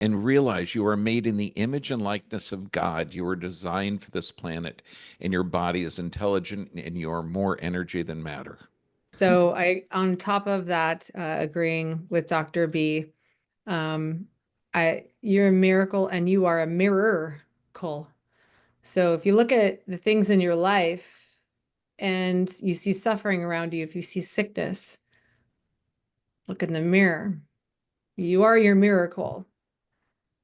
and realize you are made in the image and likeness of God. You are designed for this planet, and your body is intelligent, and you are more energy than matter. So on top of that, agreeing with Dr. B, um, you're a miracle and you are a miracle. So if you look at the things in your life and you see suffering around you, if you see sickness, look in the mirror. You are your miracle.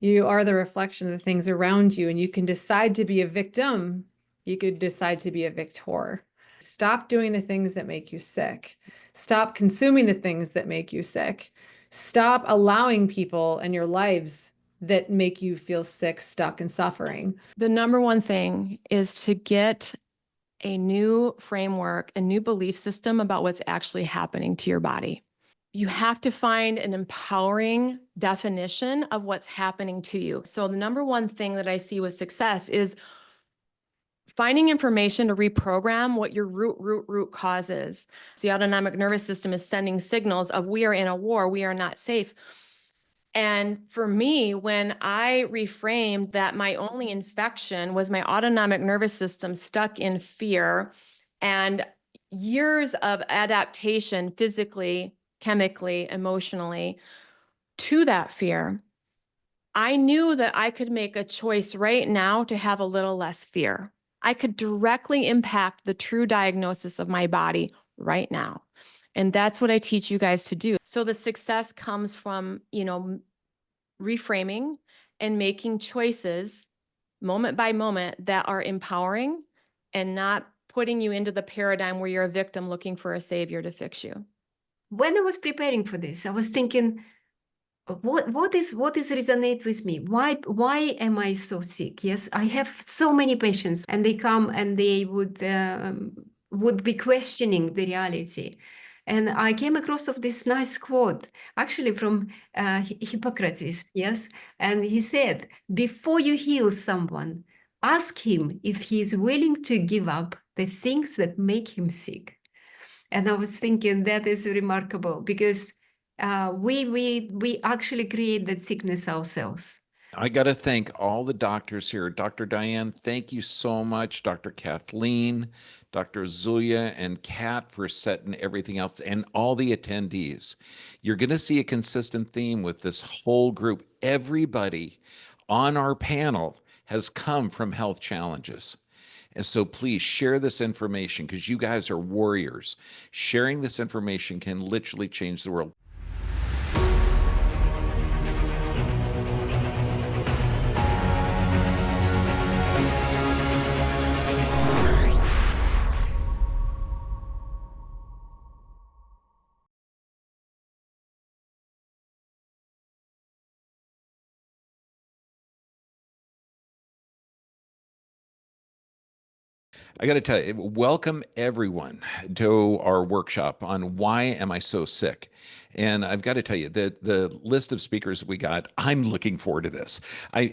You are the reflection of the things around you, and you can decide to be a victim. You could decide to be a victor. Stop doing the things that make you sick. Stop consuming the things that make you sick. Stop allowing people in your lives that make you feel sick, stuck, and suffering. The number one thing is to get a new framework, a new belief system about what's actually happening to your body. You have to find an empowering definition of what's happening to you. So the number one thing that I see with success is finding information to reprogram what your root cause is. The autonomic nervous system is sending signals of we are in a war, we are not safe. And for me, when I reframed that my only infection was my autonomic nervous system stuck in fear and years of adaptation physically, chemically, emotionally to that fear, I knew that I could make a choice right now to have a little less fear. I could directly impact the true diagnosis of my body right now. And that's what I teach you guys to do. So the success comes from, reframing and making choices moment by moment that are empowering and not putting you into the paradigm where you're a victim looking for a savior to fix you. When I was preparing for this, I was thinking, what is resonate with me? Why am I so sick? Yes, I have so many patients, and they come and they would be questioning the reality. And I came across of this nice quote, actually from Hippocrates, yes? And he said, before you heal someone, ask him if he is willing to give up the things that make him sick. And I was thinking that is remarkable because we actually create that sickness ourselves. I got to thank all the doctors here. Dr. Diane, thank you so much. Dr. Kathleen, Dr. Zulia, and Kat for setting everything else, and all the attendees. You're going to see a consistent theme with this whole group. Everybody on our panel has come from health challenges. And so please share this information because you guys are warriors. Sharing this information can literally change the world. I got to tell you, welcome everyone to our workshop on why am I so sick? And I've got to tell you that the list of speakers we got, I'm looking forward to this. I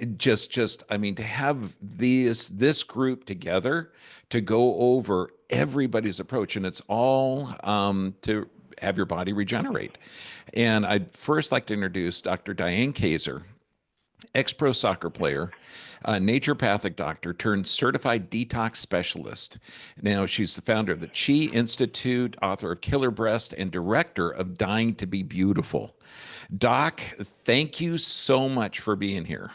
mean, to have this group together to go over everybody's approach, and it's all to have your body regenerate. And I'd first like to introduce Dr. Diane Kaiser, ex-pro soccer player, a naturopathic doctor turned certified detox specialist. Now she's the founder of the Chi Institute, author of Killer Breast, and director of Dying to Be Beautiful. Doc, thank you so much for being here.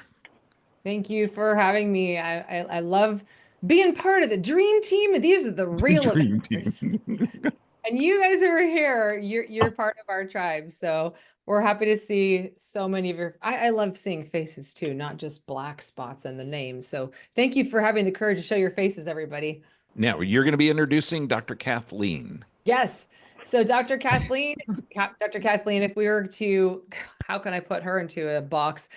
Thank you for having me. I love being part of the dream team, and these are the real Dream Avengers. team. And you guys are here. You're part of our tribe. So we're happy to see so many of your. I love seeing faces too, not just black spots in the name. So thank you for having the courage to show your faces, everybody. Now you're going to be introducing Dr. Kathleen. Yes. So Dr. Kathleen, if we were to, how can I put her into a box?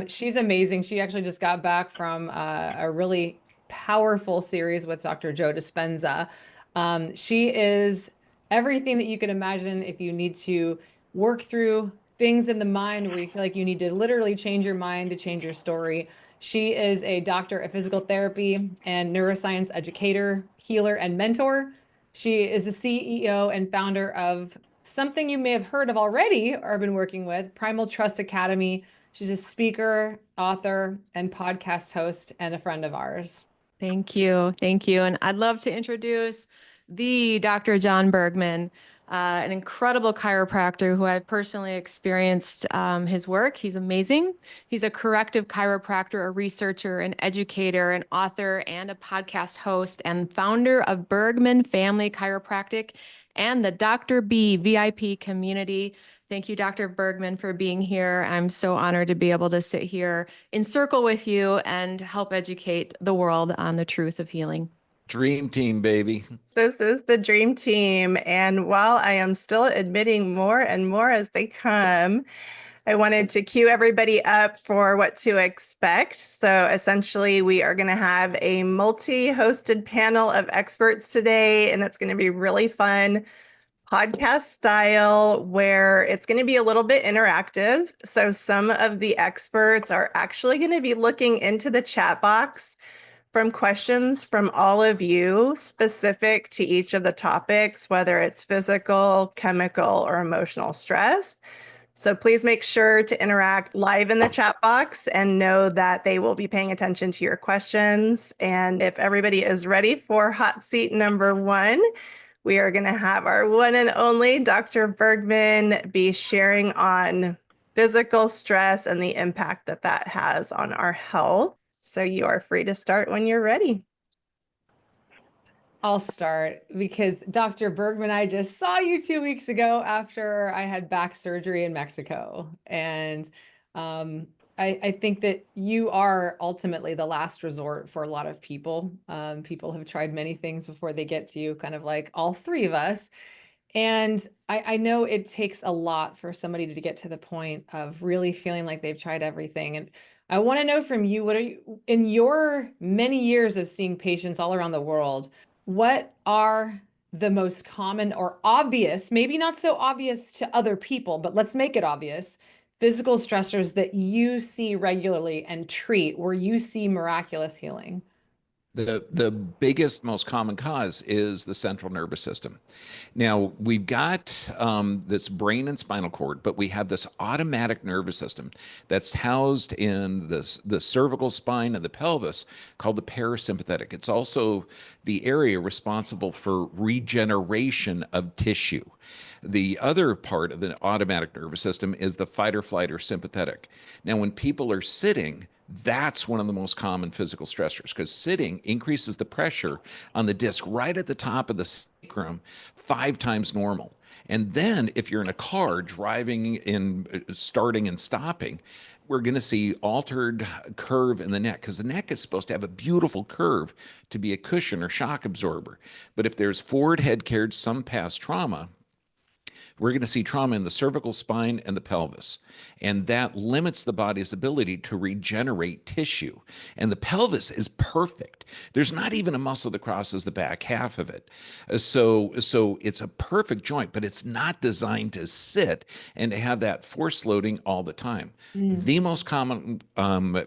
She's amazing. She actually just got back from a really powerful series with Dr. Joe Dispenza. She is everything that you can imagine if you need to work through things in the mind where you feel like you need to literally change your mind to change your story. She is a doctor of physical therapy and neuroscience educator, healer, and mentor. She is the CEO and founder of something you may have heard of already or been working with, Primal Trust Academy. She's a speaker, author, and podcast host, and a friend of ours. Thank you. Thank you. And I'd love to introduce the Dr. John Bergman, an incredible chiropractor who I've personally experienced his work. He's amazing. He's a corrective chiropractor, a researcher, an educator, an author, and a podcast host, and founder of Bergman Family Chiropractic and the Dr. B VIP community. Thank you, Dr. Bergman, for being here. I'm so honored to be able to sit here in circle with you and help educate the world on the truth of healing. Dream team, baby. This is the dream team. And while I am still admitting more and more as they come, I wanted to cue everybody up for what to expect. So essentially, we are going to have a multi-hosted panel of experts today, and it's going to be really fun, podcast style, where it's going to be a little bit interactive. So some of the experts are actually going to be looking into the chat box from questions from all of you specific to each of the topics, whether it's physical, chemical, or emotional stress. So please make sure to interact live in the chat box and know that they will be paying attention to your questions. And if everybody is ready for hot seat number 1, we are going to have our one and only Dr. Bergman be sharing on physical stress and the impact that that has on our health. So you are free to start when you're ready. I'll start because Dr. Bergman, I just saw you 2 weeks ago after I had back surgery in Mexico. And I think that you are ultimately the last resort for a lot of people. People have tried many things before they get to you, kind of like all three of us. And I know it takes a lot for somebody to get to the point of really feeling like they've tried everything. And I want to know from you, what are you, in your many years of seeing patients all around the world, what are the most common or obvious, maybe not so obvious to other people, but let's make it obvious, physical stressors that you see regularly and treat where you see miraculous healing? The biggest, most common cause is the central nervous system. Now, we've got this brain and spinal cord, but we have this automatic nervous system that's housed in the cervical spine and the pelvis called the parasympathetic. It's also the area responsible for regeneration of tissue. The other part of the automatic nervous system is the fight or flight or sympathetic. Now, when people are sitting, that's one of the most common physical stressors because sitting increases the pressure on the disc right at the top of the sacrum 5 times normal. And then if you're in a car driving in, starting and stopping, we're going to see altered curve in the neck because the neck is supposed to have a beautiful curve to be a cushion or shock absorber. But if there's forward head carriage, some past trauma, we're going to see trauma in the cervical spine and the pelvis. And that limits the body's ability to regenerate tissue. And the pelvis is perfect. There's not even a muscle that crosses the back half of it. So it's a perfect joint, but it's not designed to sit and to have that force loading all the time. The most common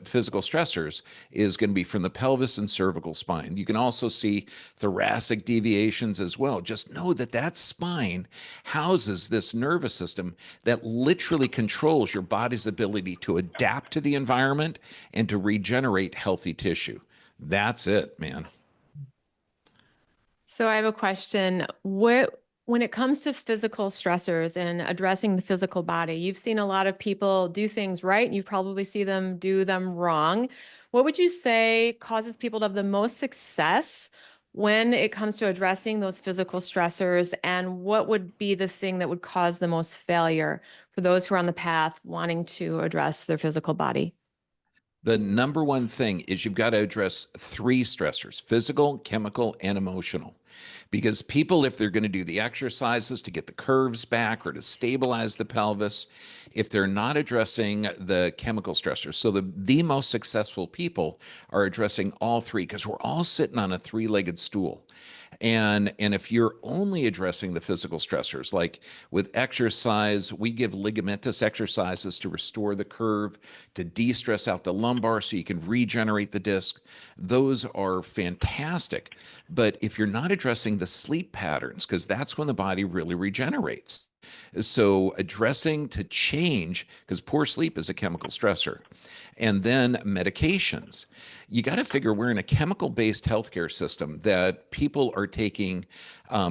physical stressors is going to be from the pelvis and cervical spine. You can also see thoracic deviations as well. Just know that that spine houses this nervous system that literally controls your body's ability to adapt to the environment and to regenerate healthy tissue. That's it, man. So I have a question. When it comes to physical stressors and addressing the physical body, you've seen a lot of people do things right. You probably see them do them wrong. What would you say causes people to have the most success when it comes to addressing those physical stressors? And what would be the thing that would cause the most failure for those who are on the path wanting to address their physical body? The number one thing is you've got to address 3 stressors: physical, chemical, and emotional. Because people, if they're going to do the exercises to get the curves back or to stabilize the pelvis, if they're not addressing the chemical stressors, so the most successful people are addressing all 3 because we're all sitting on a 3-legged stool. And if you're only addressing the physical stressors, like with exercise, we give ligamentous exercises to restore the curve, to de-stress out the lumbar so you can regenerate the disc. Those are fantastic. But if you're not addressing the sleep patterns, because that's when the body really regenerates. So addressing to change, because poor sleep is a chemical stressor, and then medications. You got to figure we're in a chemical-based healthcare system that people are taking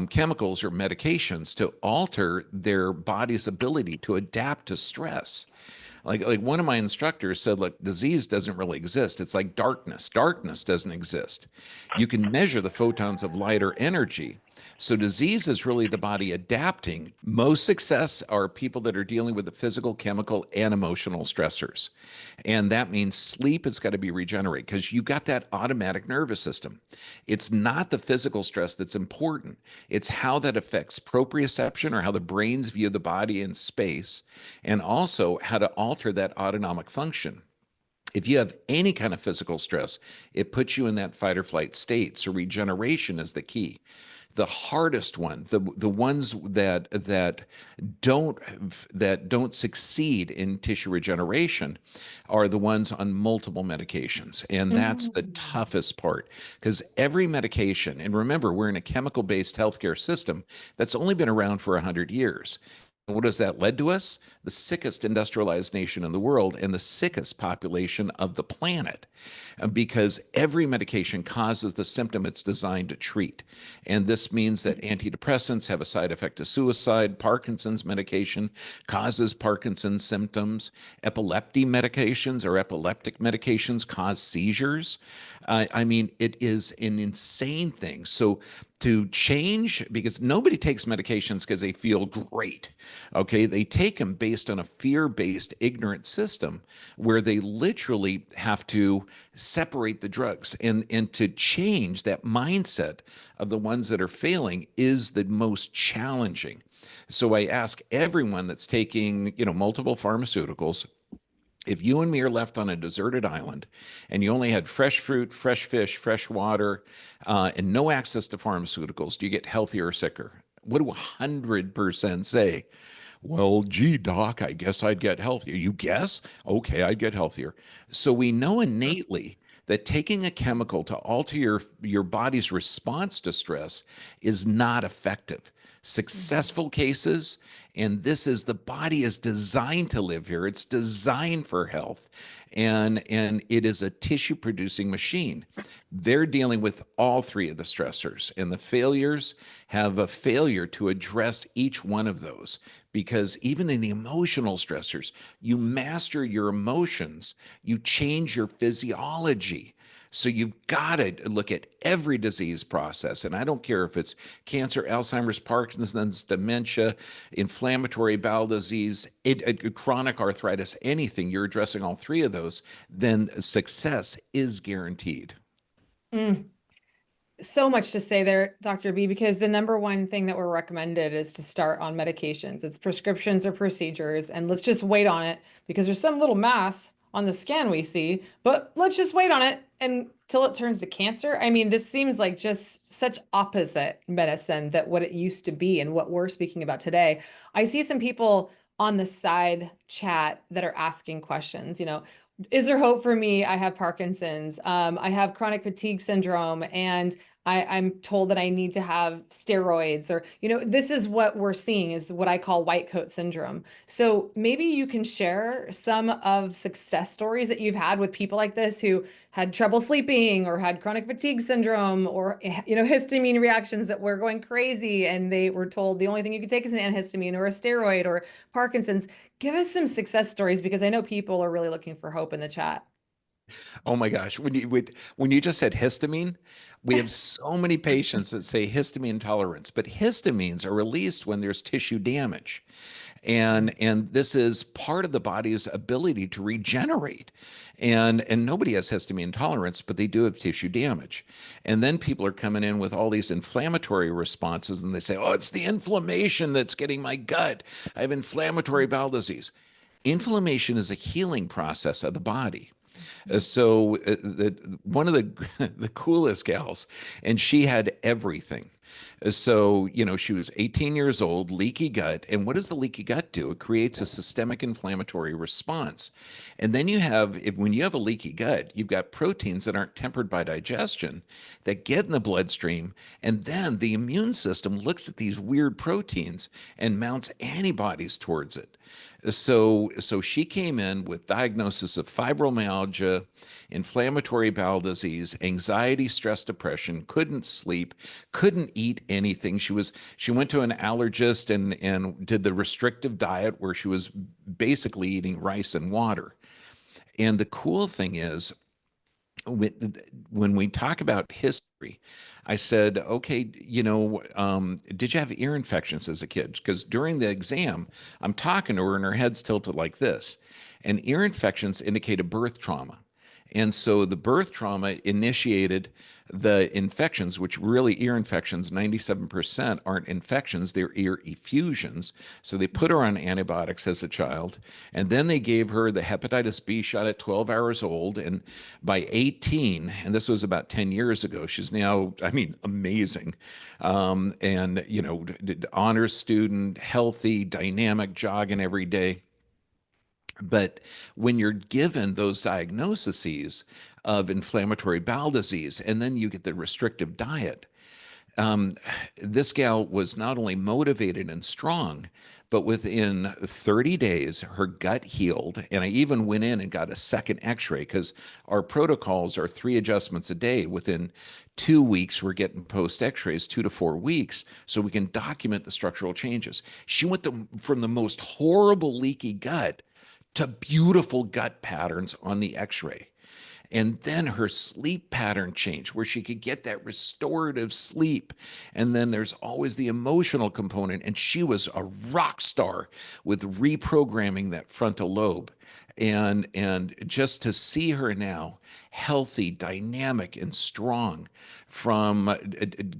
chemicals or medications to alter their body's ability to adapt to stress. Like one of my instructors said, look, disease doesn't really exist. It's like darkness. Darkness doesn't exist. You can measure the photons of light or energy. So disease is really the body adapting. Most success are people that are dealing with the physical, chemical, and emotional stressors. And that means sleep has got to be regenerated because you got that automatic nervous system. It's not the physical stress that's important. It's how that affects proprioception, or how the brains view the body in space, and also how to alter that autonomic function. If you have any kind of physical stress, it puts you in that fight or flight state. So regeneration is the key. The hardest one, the ones that don't succeed in tissue regeneration, are the ones on multiple medications, and that's the toughest part, because every medication, and remember, we're in a chemical-based healthcare system that's only been around for 100 years. What has that led to us? The sickest industrialized nation in the world and the sickest population of the planet, because every medication causes the symptom it's designed to treat. And this means that antidepressants have a side effect of suicide. Parkinson's medication causes Parkinson's symptoms. Epilepsy medications or epileptic medications cause seizures. I mean, it is an insane thing. So to change, because nobody takes medications because they feel great. Okay, they take them based on a fear-based, ignorant system where they literally have to separate the drugs. And to change that mindset of the ones that are failing is the most challenging. So I ask everyone that's taking, multiple pharmaceuticals, if you and me are left on a deserted island and you only had fresh fruit, fresh fish, fresh water, and no access to pharmaceuticals, do you get healthier or sicker? What do 100% say? Well, gee, doc, I guess I'd get healthier. You guess? Okay, I'd get healthier. So we know innately that taking a chemical to alter your body's response to stress is not effective. Successful cases, and this is, the body is designed to live here. It's designed for health, and it is a tissue producing machine. They're dealing with all three of the stressors, and the failures have a failure to address each one of those, because even in the emotional stressors, you master your emotions, you change your physiology. So you've got to look at every disease process. And I don't care if it's cancer, Alzheimer's, Parkinson's, dementia, inflammatory bowel disease, chronic arthritis, anything, you're addressing all three of those, then success is guaranteed. So much to say there, Dr. B, because the number one thing that we're recommended is to start on medications. It's prescriptions or procedures, and let's just wait on it because there's some little mass on the scan we see, but let's just wait on it until it turns to cancer. I mean, this seems like just such opposite medicine that what it used to be and what we're speaking about today. I see some people on the side chat that are asking questions, is there hope for me? I have Parkinson's. I have chronic fatigue syndrome, and I'm told that I need to have steroids, or, this is what we're seeing is what I call white coat syndrome. So maybe you can share some of success stories that you've had with people like this who had trouble sleeping or had chronic fatigue syndrome, or, histamine reactions that were going crazy and they were told the only thing you could take is an antihistamine or a steroid, or Parkinson's. Give us some success stories, because I know people are really looking for hope in the chat. Oh my gosh. When you just said histamine, we have so many patients that say histamine intolerance, but histamines are released when there's tissue damage. And this is part of the body's ability to regenerate. And nobody has histamine intolerance, but they do have tissue damage. And then people are coming in with all these inflammatory responses, and they say, oh, it's the inflammation that's getting my gut. I have inflammatory bowel disease. Inflammation is a healing process of the body. So one of the coolest gals, and she had everything. So, she was 18 years old, leaky gut. And what does the leaky gut do? It creates a systemic inflammatory response. And then when you have a leaky gut, you've got proteins that aren't tempered by digestion that get in the bloodstream. And then the immune system looks at these weird proteins and mounts antibodies towards it. So she came in with diagnosis of fibromyalgia, inflammatory bowel disease, anxiety, stress, depression, couldn't sleep, couldn't eat anything. She went to an allergist and did the restrictive diet where she was basically eating rice and water. And the cool thing is, when we talk about history, I said, okay, did you have ear infections as a kid? Because during the exam, I'm talking to her and her head's tilted like this. And ear infections indicate a birth trauma. And so the birth trauma initiated the infections, which really ear infections, 97% aren't infections, they're ear effusions. So they put her on antibiotics as a child. And then they gave her the hepatitis B shot at 12 hours old. And by 18, and this was about 10 years ago, she's now, amazing. And, honors student, healthy, dynamic, jogging every day. But when you're given those diagnoses of inflammatory bowel disease, and then you get the restrictive diet, this gal was not only motivated and strong, but within 30 days, her gut healed. And I even went in and got a second x-ray because our protocols are 3 adjustments a day. Within 2 weeks, we're getting post x-rays, 2 to 4 weeks, so we can document the structural changes. She went from the most horrible leaky gut to beautiful gut patterns on the x-ray. And then her sleep pattern changed where she could get that restorative sleep. And then there's always the emotional component. And she was a rock star with reprogramming that frontal lobe. And just to see her now healthy, dynamic, and strong from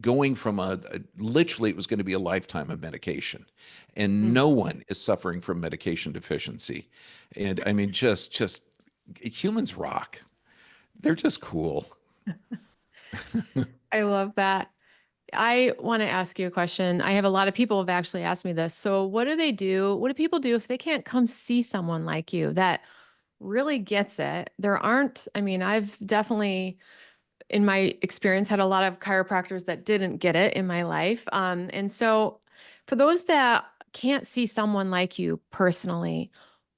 going from literally it was going to be a lifetime of medication. And no one is suffering from medication deficiency. And just humans rock. They're just cool. I love that. I want to ask you a question. I have a lot of people have actually asked me this. So what do they do? What do people do if they can't come see someone like you that really gets it? I've definitely, in my experience, had a lot of chiropractors that didn't get it in my life. And so for those that can't see someone like you personally,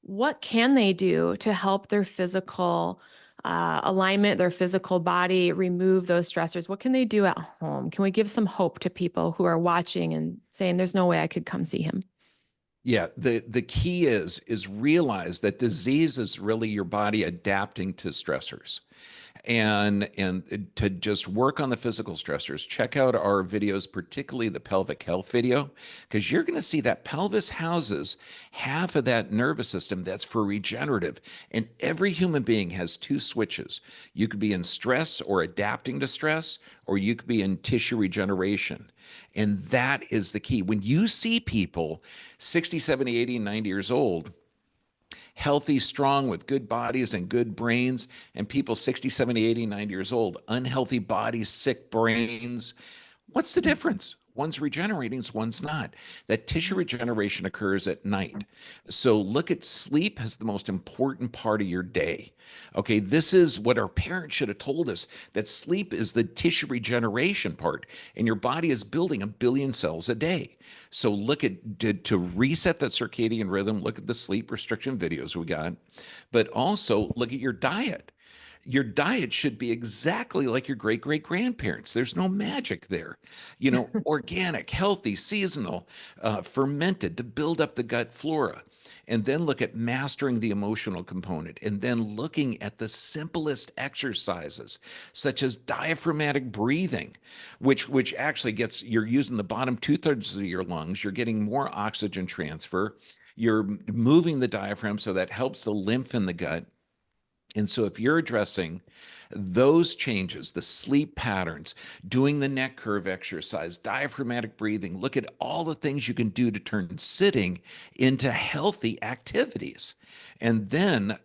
what can they do to help their physical alignment, their physical body, remove those stressors? What can they do at home? Can we give some hope to people who are watching and saying, there's no way I could come see him? Yeah, the key is realize that disease is really your body adapting to stressors. And to just work on the physical stressors, check out our videos, particularly the pelvic health video, because you're going to see that pelvis houses half of that nervous system that's for regenerative. And every human being has 2 switches. You could be in stress or adapting to stress, or you could be in tissue regeneration. And that is the key. When you see people 60, 70, 80, 90 years old, healthy, strong, with good bodies and good brains, and people 60, 70, 80, 90 years old, unhealthy bodies, sick brains. What's the difference? One's regenerating, one's not. That tissue regeneration occurs at night. So look at sleep as the most important part of your day. Okay, this is what our parents should have told us, that sleep is the tissue regeneration part, and your body is building 1 billion cells a day. So look at, to reset that circadian rhythm, look at the sleep restriction videos we got, but also look at your diet. Your diet should be exactly like your great-great-grandparents. There's no magic there. Organic, healthy, seasonal, fermented to build up the gut flora. And then look at mastering the emotional component, and then looking at the simplest exercises, such as diaphragmatic breathing, which actually you're using the bottom 2/3 of your lungs. You're getting more oxygen transfer. You're moving the diaphragm, so that helps the lymph in the gut. And so if you're addressing those changes, the sleep patterns, doing the neck curve exercise, diaphragmatic breathing, look at all the things you can do to turn sitting into healthy activities. And then,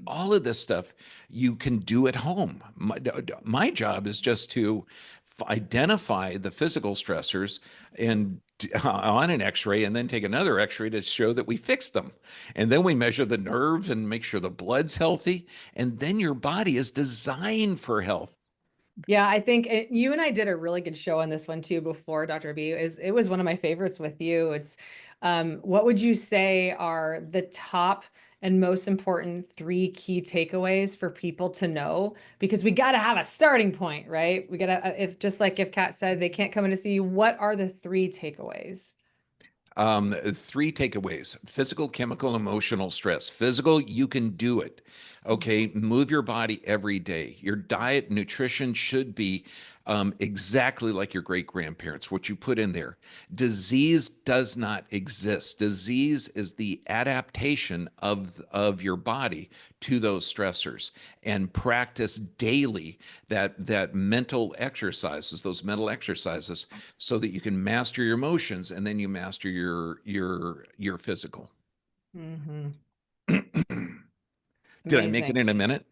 all of this stuff you can do at home. My job is just to identify the physical stressors and on an x-ray, and then take another x-ray to show that we fixed them. And then we measure the nerves and make sure the blood's healthy. And then your body is designed for health. Yeah, I think you and I did a really good show on this one too before, Dr. B. It was one of my favorites with you. It's what would you say are the top and most important 3 key takeaways for people to know? Because we got to have a starting point, right? We got to, if just like if Kat said, they can't come in to see you, what are the 3 takeaways? 3 takeaways: physical, chemical, emotional stress. Physical, you can do it. Okay. Move your body every day. Your diet, nutrition should be exactly like your great grandparents, what you put in there. Disease does not exist. Disease is the adaptation of your body to those stressors. And practice daily that mental exercises, those mental exercises, so that you can master your emotions, and then you master your physical. Mm-hmm. Did I make it in a minute?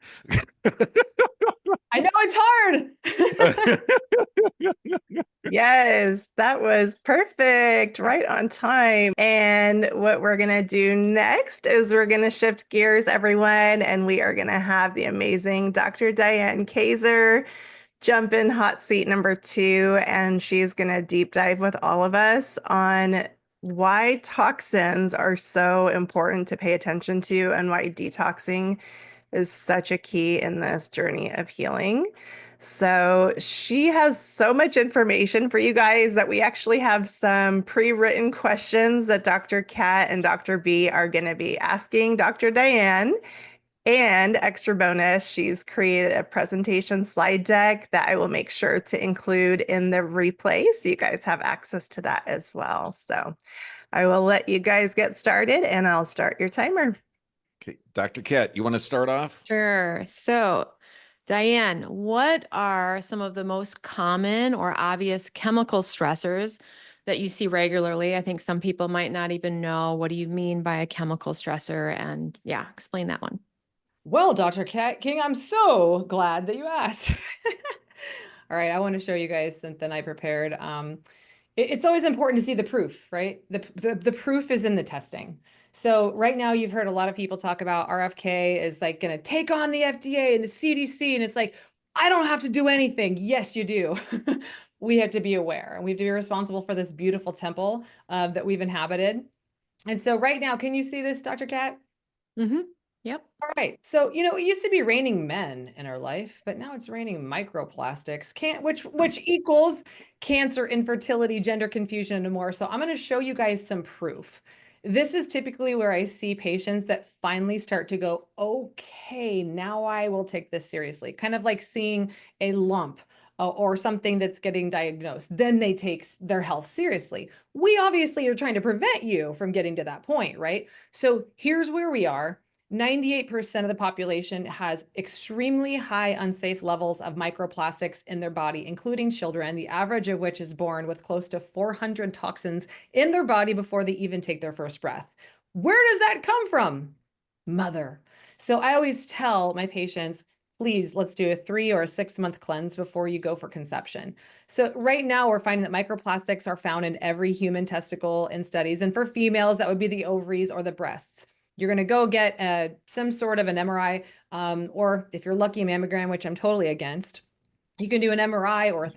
I know it's hard. Yes, that was perfect, right on time. And what we're going to do next is we're going to shift gears, everyone, and we are going to have the amazing Dr. Diane Kaiser jump in hot seat number 2, and she's going to deep dive with all of us on why toxins are so important to pay attention to and why detoxing is such a key in this journey of healing. So she has so much information for you guys that we actually have some pre-written questions that Dr. Kat and Dr. B are going to be asking Dr. Diane. And extra bonus, she's created a presentation slide deck that I will make sure to include in the replay so you guys have access to that as well. So I will let you guys get started and I'll start your timer. Okay, Dr. Kat, you want to start off? Sure. So, Diane, what are some of the most common or obvious chemical stressors that you see regularly? I think some people might not even know, what do you mean by a chemical stressor? And yeah, explain that one. Well, Dr. Kat King, I'm so glad that you asked. All right, I want to show you guys something I prepared. It's always important to see the proof, right? The proof is in the testing. So right now you've heard a lot of people talk about RFK is like going to take on the FDA and the CDC. And it's like, I don't have to do anything. Yes, you do. We have to be aware, and we have to be responsible for this beautiful temple that we've inhabited. And so right now, can you see this, Dr. Kat? Mm-hmm. Yep. All right. So, it used to be raining men in our life, but now it's raining microplastics, which equals cancer, infertility, gender confusion, and more. So I'm going to show you guys some proof. This is typically where I see patients that finally start to go, okay, now I will take this seriously. Kind of like seeing a lump or something that's getting diagnosed. Then they take their health seriously. We obviously are trying to prevent you from getting to that point, right? So here's where we are. 98% of the population has extremely high unsafe levels of microplastics in their body, including children, the average of which is born with close to 400 toxins in their body before they even take their first breath. Where does that come from? Mother. So I always tell my patients, please, let's do a 3 or a 6-month cleanse before you go for conception. So right now we're finding that microplastics are found in every human testicle in studies. And for females, that would be the ovaries or the breasts. You're going to go get some sort of an MRI, or if you're lucky, a mammogram, which I'm totally against. You can do an MRI or a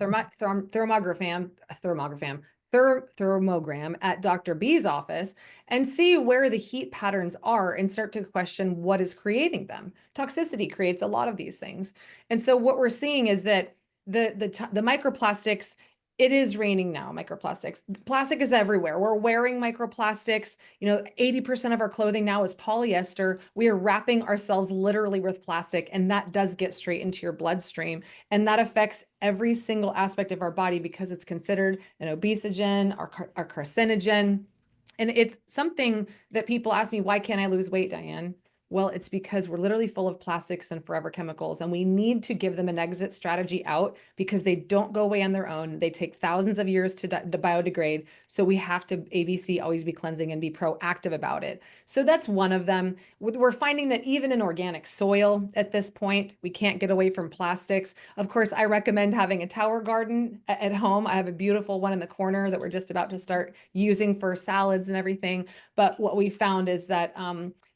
thermogram at Dr. B's office and see where the heat patterns are and start to question what is creating them. Toxicity creates a lot of these things. And so what we're seeing is that the microplastics, it is raining now, microplastics. Plastic is everywhere. We're wearing microplastics. 80% of our clothing now is polyester. We are wrapping ourselves literally with plastic, and that does get straight into your bloodstream. And that affects every single aspect of our body because it's considered an obesogen or carcinogen. And it's something that people ask me, why can't I lose weight, Diane? Well, it's because we're literally full of plastics and forever chemicals, and we need to give them an exit strategy out because they don't go away on their own. They take thousands of years to biodegrade. So we have to ABC always be cleansing and be proactive about it. So that's one of them. We're finding that even in organic soil at this point, we can't get away from plastics. Of course, I recommend having a tower garden at home. I have a beautiful one in the corner that we're just about to start using for salads and everything. But what we found is that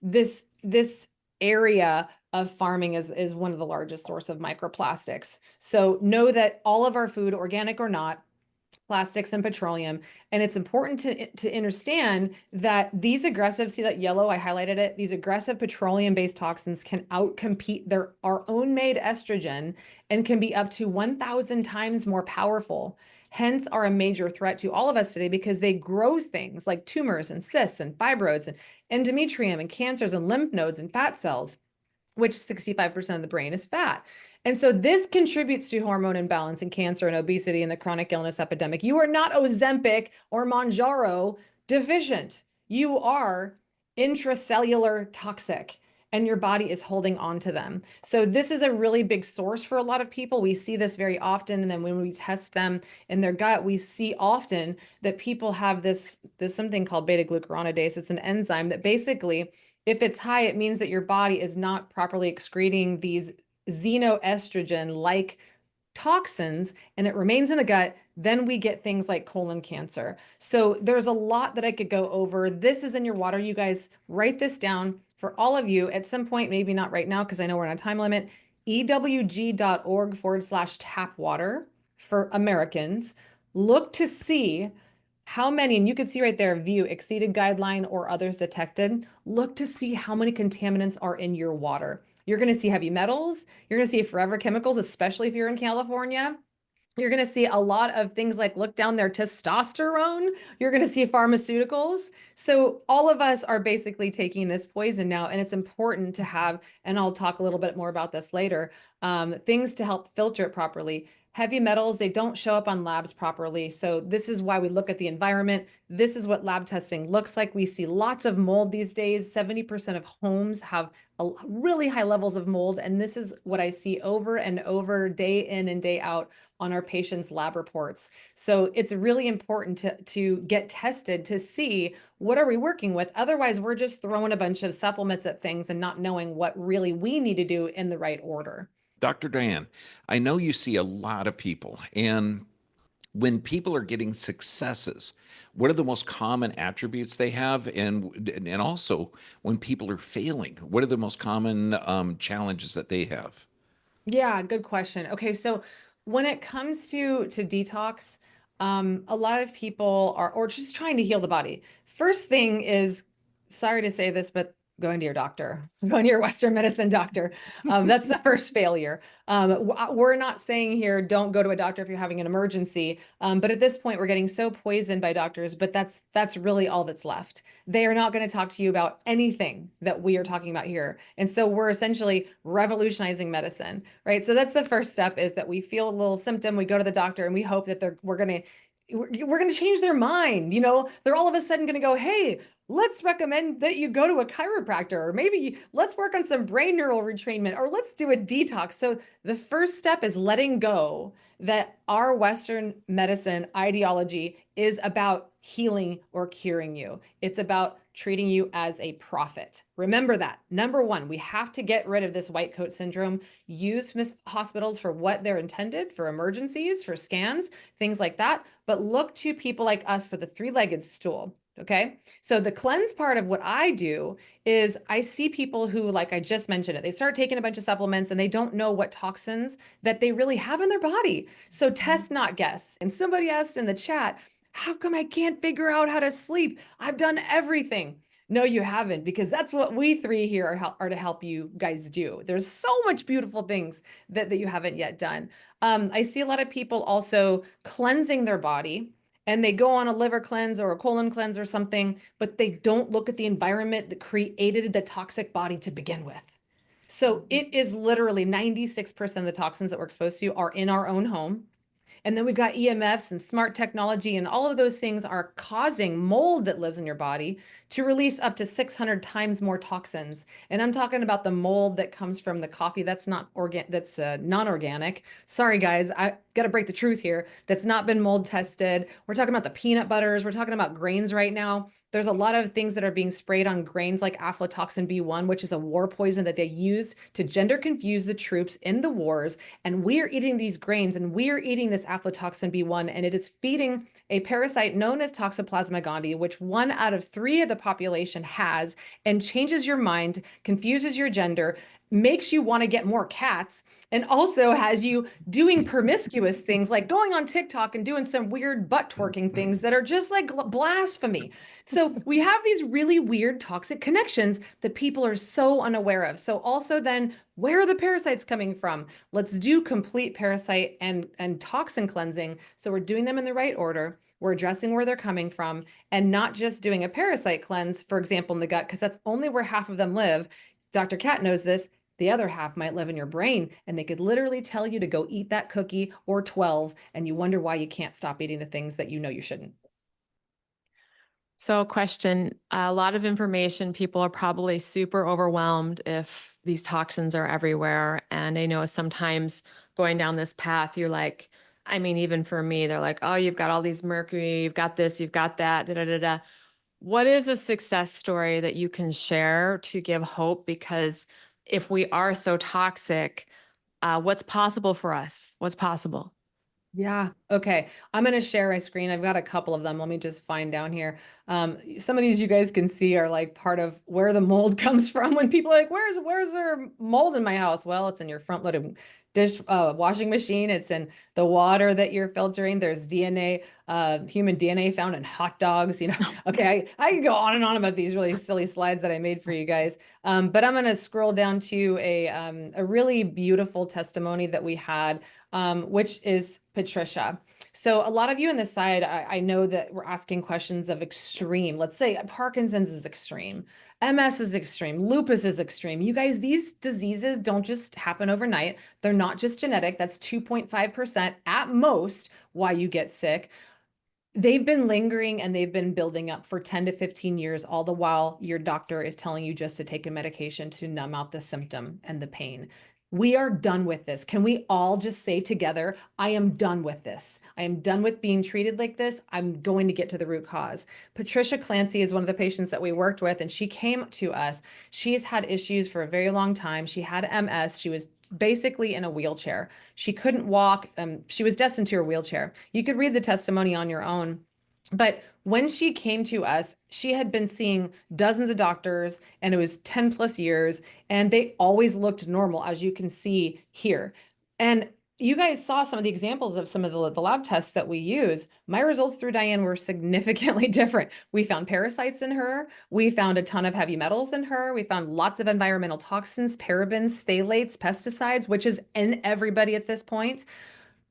this area of farming is one of the largest source of microplastics. So know that all of our food, organic or not, plastics and petroleum. And it's important to understand that these aggressive, see that yellow, I highlighted it, these aggressive petroleum-based toxins can outcompete our own made estrogen and can be up to 1,000 times more powerful. Hence are a major threat to all of us today because they grow things like tumors and cysts and fibroids and endometrium and cancers and lymph nodes and fat cells, which 65% of the brain is fat. And so this contributes to hormone imbalance and cancer and obesity and the chronic illness epidemic. You are not Ozempic or Mounjaro deficient. You are intracellular toxic and your body is holding on to them. So this is a really big source for a lot of people. We see this very often. And then when we test them in their gut, we see often that people have this something called beta-glucuronidase. It's an enzyme that basically, if it's high, it means that your body is not properly excreting these xenoestrogen-like toxins and it remains in the gut, then we get things like colon cancer. So there's a lot that I could go over. This is in your water. You guys write this down for all of you at some point, maybe not right now, because I know we're on a time limit, ewg.org/tap water for Americans. Look to see how many, and you can see right there, view exceeded guideline or others detected. Look to see how many contaminants are in your water. You're going to see heavy metals. You're going to see forever chemicals, especially if you're in California. You're going to see a lot of things like, look down there, testosterone. You're going to see pharmaceuticals. So all of us are basically taking this poison now, and it's important to have, and I'll talk a little bit more about this later, things to help filter it properly. Heavy metals, they don't show up on labs properly. So this is why we look at the environment. This is what lab testing looks like. We see lots of mold these days. 70% of homes have really high levels of mold. And this is what I see over and over, day in and day out on our patients' lab reports. So it's really important to get tested to see what are we working with. Otherwise, we're just throwing a bunch of supplements at things and not knowing what really we need to do in the right order. Dr. Diane, I know you see a lot of people, and when people are getting successes, what are the most common attributes they have? And also, when people are failing, what are the most common challenges that they have? Yeah, good question. Okay, so when it comes to detox, a lot of people are or just trying to heal the body. First thing is, sorry to say this, but going to your doctor, going to your Western medicine doctor. That's the first failure. We're not saying here, don't go to a doctor if you're having an emergency. But at this point, we're getting so poisoned by doctors, but that's really all that's left. They are not going to talk to you about anything that we are talking about here. And so we're essentially revolutionizing medicine, right? So that's the first step, is that we feel a little symptom, we go to the doctor and we hope that we're going to change their mind. You know, they're all of a sudden going to go, hey, let's recommend that you go to a chiropractor, or maybe let's work on some brain neural retrainment, or let's do a detox. So the first step is letting go that our Western medicine ideology is about healing or curing you. It's about treating you as a profit. Remember that. Number one, we have to get rid of this white coat syndrome. Use hospitals for what they're intended, for emergencies, for scans, things like that. But look to people like us for the three-legged stool. Okay. So the cleanse part of what I do is I see people who, like I just mentioned it, they start taking a bunch of supplements and they don't know what toxins that they really have in their body. So test, not guess. And somebody asked in the chat, how come I can't figure out how to sleep? I've done everything. No, you haven't, because that's what we three here are to help you guys do. There's so much beautiful things that you haven't yet done. I see a lot of people also cleansing their body, and they go on a liver cleanse or a colon cleanse or something, but they don't look at the environment that created the toxic body to begin with. So it is literally 96% of the toxins that we're exposed to are in our own home. And then we've got EMFs and smart technology, and all of those things are causing mold that lives in your body to release up to 600 times more toxins. And I'm talking about the mold that comes from the coffee that's non-organic. Sorry, guys, I got to break the truth here. That's not been mold tested. We're talking about the peanut butters. We're talking about grains right now. There's a lot of things that are being sprayed on grains like aflatoxin B1, which is a war poison that they use to gender confuse the troops in the wars. And we are eating these grains and we are eating this aflatoxin B1, and it is feeding a parasite known as Toxoplasma gondii, which 1 out of 3 of the population has, and changes your mind, confuses your gender, makes you want to get more cats, and also has you doing promiscuous things like going on TikTok and doing some weird butt twerking things that are just like blasphemy. So we have these really weird toxic connections that people are so unaware of. So also then, where are the parasites coming from? Let's do complete parasite and toxin cleansing. So we're doing them in the right order. We're addressing where they're coming from, and not just doing a parasite cleanse, for example, in the gut, because that's only where half of them live. Dr. Kat knows this. The other half might live in your brain, and they could literally tell you to go eat that cookie or 12, and you wonder why you can't stop eating the things that you know you shouldn't. So question, a lot of information, people are probably super overwhelmed if these toxins are everywhere. And I know sometimes going down this path, you're like, I mean, even for me, they're like, oh, you've got all these mercury, you've got this, you've got that, da, da, da, da. What is a success story that you can share to give hope? Because if we are so toxic, what's possible for us? What's possible? Yeah. Okay. I'm going to share my screen. I've got a couple of them. Let me just find down here. Some of these you guys can see are like part of where the mold comes from. When people are like, where's there mold in my house? Well, it's in your front loaded washing machine. It's in the water that you're filtering. There's DNA, human DNA found in hot dogs, Okay. I can go on and on about these really silly slides that I made for you guys. But I'm going to scroll down to a really beautiful testimony that we had, which is Patricia. So a lot of you on this side, I know that we're asking questions of extreme. Let's say Parkinson's is extreme. MS is extreme. Lupus is extreme. You guys, these diseases don't just happen overnight. They're not just genetic. That's 2.5% at most why you get sick. They've been lingering and they've been building up for 10 to 15 years, all the while your doctor is telling you just to take a medication to numb out the symptom and the pain. We are done with this. Can we all just say together, I am done with this. I am done with being treated like this. I'm going to get to the root cause. Patricia Clancy is one of the patients that we worked with, and she came to us. She has had issues for a very long time. She had MS. She was basically in a wheelchair. She couldn't walk. She was destined to a wheelchair. You could read the testimony on your own. But when she came to us, she had been seeing dozens of doctors, and it was 10 plus years, and they always looked normal, as you can see here. And you guys saw some of the examples of some of the lab tests that we use. My results through Diane were significantly different. We found parasites in her. We found a ton of heavy metals in her. We found lots of environmental toxins, parabens, phthalates, pesticides, which is in everybody at this point.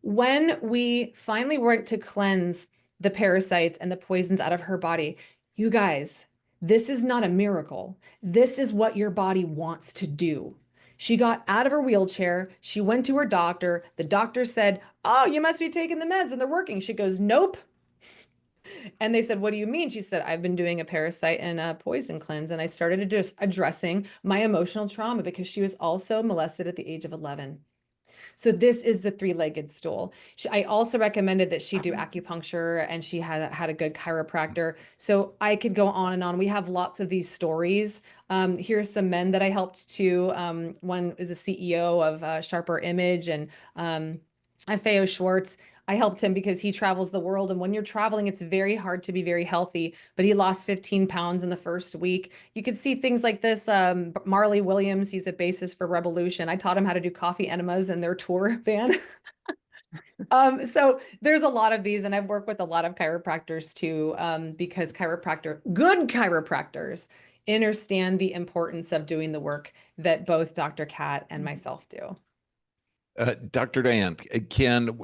When we finally went to cleanse the parasites and the poisons out of her body, you guys, this is not a miracle. This is what your body wants to do. She got out of her wheelchair. She went to her doctor. The doctor said, oh, you must be taking the meds and they're working. She goes, nope. And they said, what do you mean? She said, I've been doing a parasite and a poison cleanse. And I started just addressing my emotional trauma because she was also molested at the age of 11. So this is the three-legged stool. I also recommended that she do acupuncture, and she had a good chiropractor. So I could go on and on. We have lots of these stories. Here's some men that I helped too. One is a CEO of Sharper Image, and Feo Schwartz. I helped him because he travels the world. And when you're traveling, it's very hard to be very healthy, but he lost 15 pounds in the first week. You could see things like this. Marley Williams, he's a bassist for Revolution. I taught him how to do coffee enemas in their tour van. So there's a lot of these, and I've worked with a lot of chiropractors too, because good chiropractors understand the importance of doing the work that both Dr. Kat and myself do. Dr. Diane, can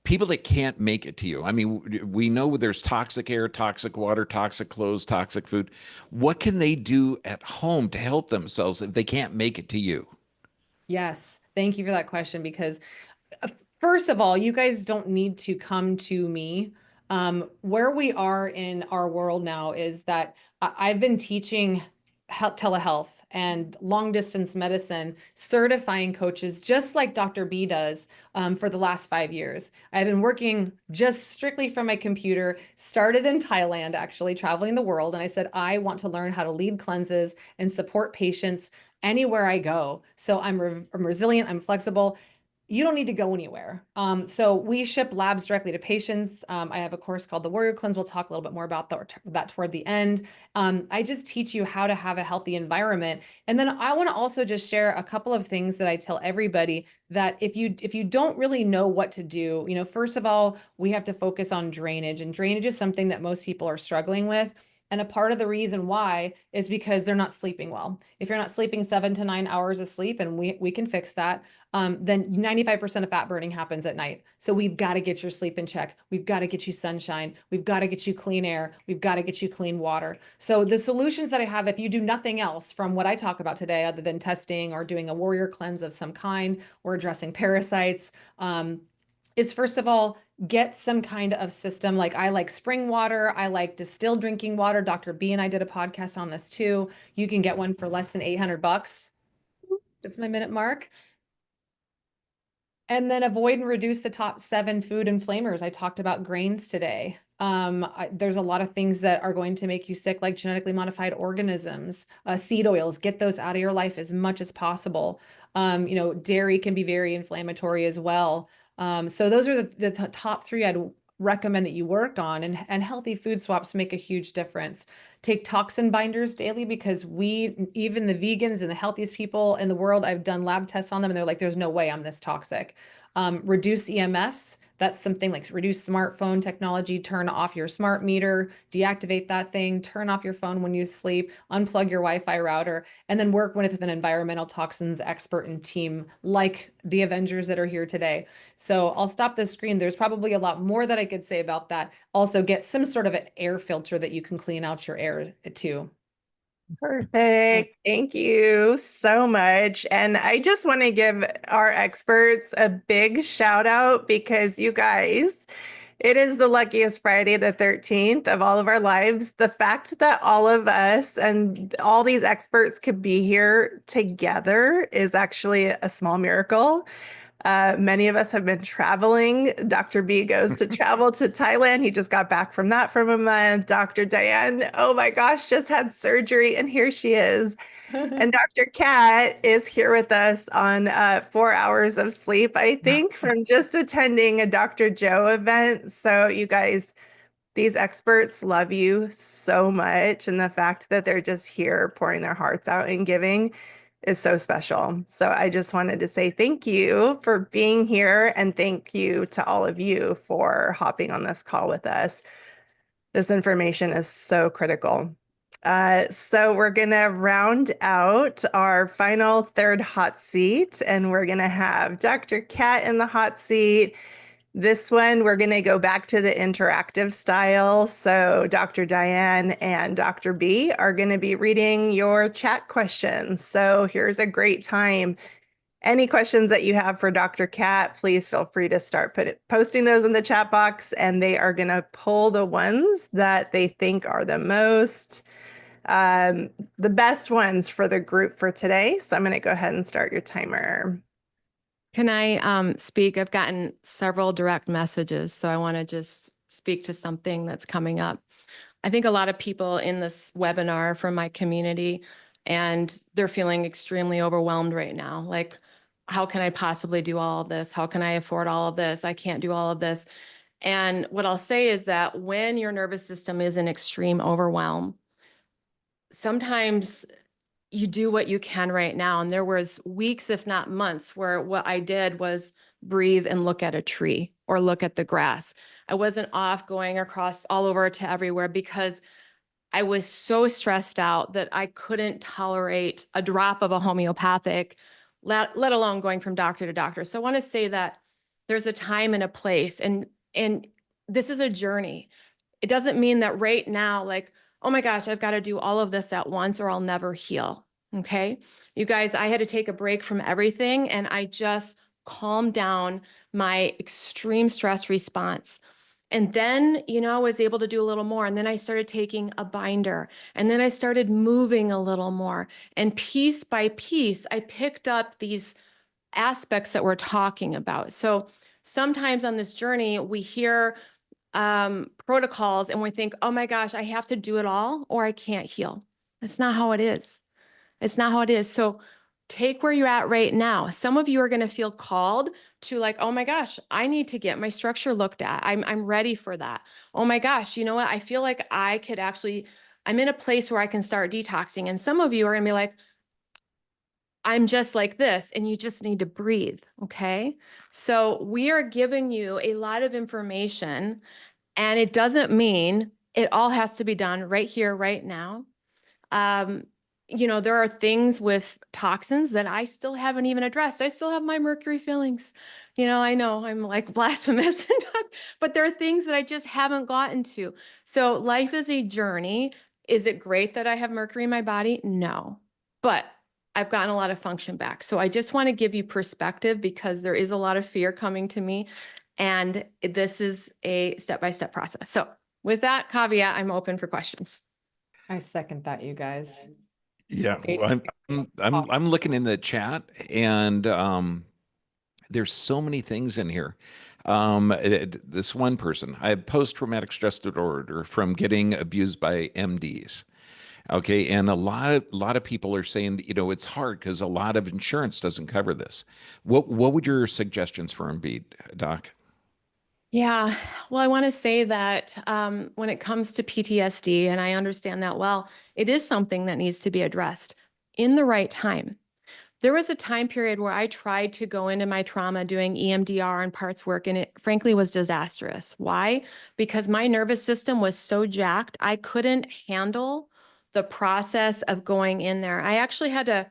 people that can't make it to you, I mean, we know there's toxic air, toxic water, toxic clothes, toxic food. What can they do at home to help themselves if they can't make it to you? Yes, thank you for that question, because First of all, you guys don't need to come to me. Where we are in our world now is that I've been teaching telehealth and long distance medicine, certifying coaches, just like Dr. B does, for the last 5 years. I've been working just strictly from my computer, started in Thailand, actually traveling the world. And I said, I want to learn how to lead cleanses and support patients anywhere I go. So I'm resilient, I'm flexible. You don't need to go anywhere. So we ship labs directly to patients. I have a course called the Warrior Cleanse. We'll talk a little bit more about that toward the end. I just teach you how to have a healthy environment. And then I want to also just share a couple of things that I tell everybody, that if you don't really know what to do, first of all, we have to focus on drainage, and drainage is something that most people are struggling with. And a part of the reason why is because they're not sleeping well. If you're not sleeping 7 to 9 hours of sleep, and we can fix that, then 95% of fat burning happens at night. So we've got to get your sleep in check. We've got to get you sunshine. We've got to get you clean air. We've got to get you clean water. So the solutions that I have, if you do nothing else from what I talk about today, other than testing or doing a warrior cleanse of some kind or addressing parasites, is first of all, get some kind of system. Like I like spring water. I like distilled drinking water. Dr. B and I did a podcast on this too. You can get one for less than $800. That's my minute mark. And then avoid and reduce the top 7 food inflammers. I talked about grains today. There's a lot of things that are going to make you sick, like genetically modified organisms, seed oils. Get those out of your life as much as possible. Dairy can be very inflammatory as well. So those are the top 3 I'd recommend that you work on, and healthy food swaps make a huge difference. Take toxin binders daily, because even the vegans and the healthiest people in the world, I've done lab tests on them and they're like, there's no way I'm this toxic. Reduce EMFs. That's something like reduce smartphone technology, turn off your smart meter, deactivate that thing, turn off your phone when you sleep, unplug your Wi-Fi router, and then work with an environmental toxins expert and team like the Avengers that are here today. So I'll stop the screen. There's probably a lot more that I could say about that. Also, get some sort of an air filter that you can clean out your air too. Perfect. Thank you so much. And I just want to give our experts a big shout out, because you guys, it is the luckiest Friday the 13th of all of our lives. The fact that all of us and all these experts could be here together is actually a small miracle. Many of us have been traveling. Dr. B goes to travel to Thailand. He just got back from that for a month. Dr. Diane, oh my gosh, just had surgery, and here she is. And Dr. Kat is here with us on 4 hours of sleep, I think, from just attending a Dr. Joe event. So you guys, these experts love you so much. And the fact that they're just here pouring their hearts out and giving is so special. So I just wanted to say thank you for being here, and thank you to all of you for hopping on this call with us. This information is so critical. So we're going to round out our final 3rd hot seat, and we're going to have Dr. Kat in the hot seat. This one, we're going to go back to the interactive style. So Dr. Diane and Dr. B are going to be reading your chat questions. So here's a great time. Any questions that you have for Dr. Kat, please feel free to start posting those in the chat box, and they are going to pull the ones that they think are the best ones for the group for today. So I'm going to go ahead and start your timer. Can I speak? I've gotten several direct messages, so I want to just speak to something that's coming up. I think a lot of people in this webinar from my community, and they're feeling extremely overwhelmed right now. Like, how can I possibly do all of this? How can I afford all of this? I can't do all of this. And what I'll say is that when your nervous system is in extreme overwhelm, sometimes you do what you can right now. And there was weeks, if not months, where what I did was breathe and look at a tree or look at the grass. I wasn't off going across all over to everywhere, because I was so stressed out that I couldn't tolerate a drop of a homeopathic, let alone going from doctor to doctor. So I want to say that there's a time and a place, and this is a journey. It doesn't mean that right now, like, oh my gosh, I've got to do all of this at once or I'll never heal. Okay. You guys, I had to take a break from everything, and I just calm down my extreme stress response. And then, I was able to do a little more. And then I started taking a binder. And then I started moving a little more. And piece by piece, I picked up these aspects that we're talking about. So sometimes on this journey, we hear protocols and we think, oh my gosh, I have to do it all or I can't heal. That's not how it is. It's not how it is. So take where you're at right now. Some of you are going to feel called to like, oh my gosh, I need to get my structure looked at. I'm ready for that. Oh my gosh, you know what? I feel like I could actually, I'm in a place where I can start detoxing. And some of you are going to be like, I'm just like this, and you just need to breathe. Okay. So we are giving you a lot of information, and it doesn't mean it all has to be done right here, right now. Um, there are things with toxins that I still haven't even addressed. I still have my mercury fillings. I know I'm like blasphemous, but there are things that I just haven't gotten to. So life is a journey. Is it great that I have mercury in my body? No, but I've gotten a lot of function back. So I just want to give you perspective because there is a lot of fear coming to me. And this is a step-by-step process. So with that caveat, I'm open for questions. I second that, you guys. Yeah, Great. well, I'm looking in the chat, and there's so many things in here. This one person, I have post-traumatic stress disorder from getting abused by MDs. Okay, and a lot of people are saying, it's hard because a lot of insurance doesn't cover this. What would your suggestions for them be, Doc? Yeah, well, I want to say that when it comes to PTSD, and I understand that well, it is something that needs to be addressed in the right time. There was a time period where I tried to go into my trauma doing EMDR and parts work, and it frankly was disastrous. Why? Because my nervous system was so jacked, I couldn't handle the process of going in there. I actually had to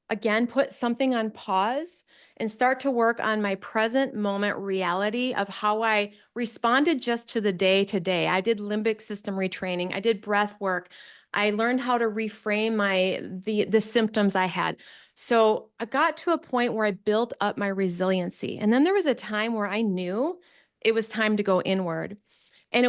again, put something on pause and start to work on my present moment reality of how I responded just to the day to day. I did limbic system retraining. I did breath work. I learned how to reframe the symptoms I had. So I got to a point where I built up my resiliency. And then there was a time where I knew it was time to go inward. And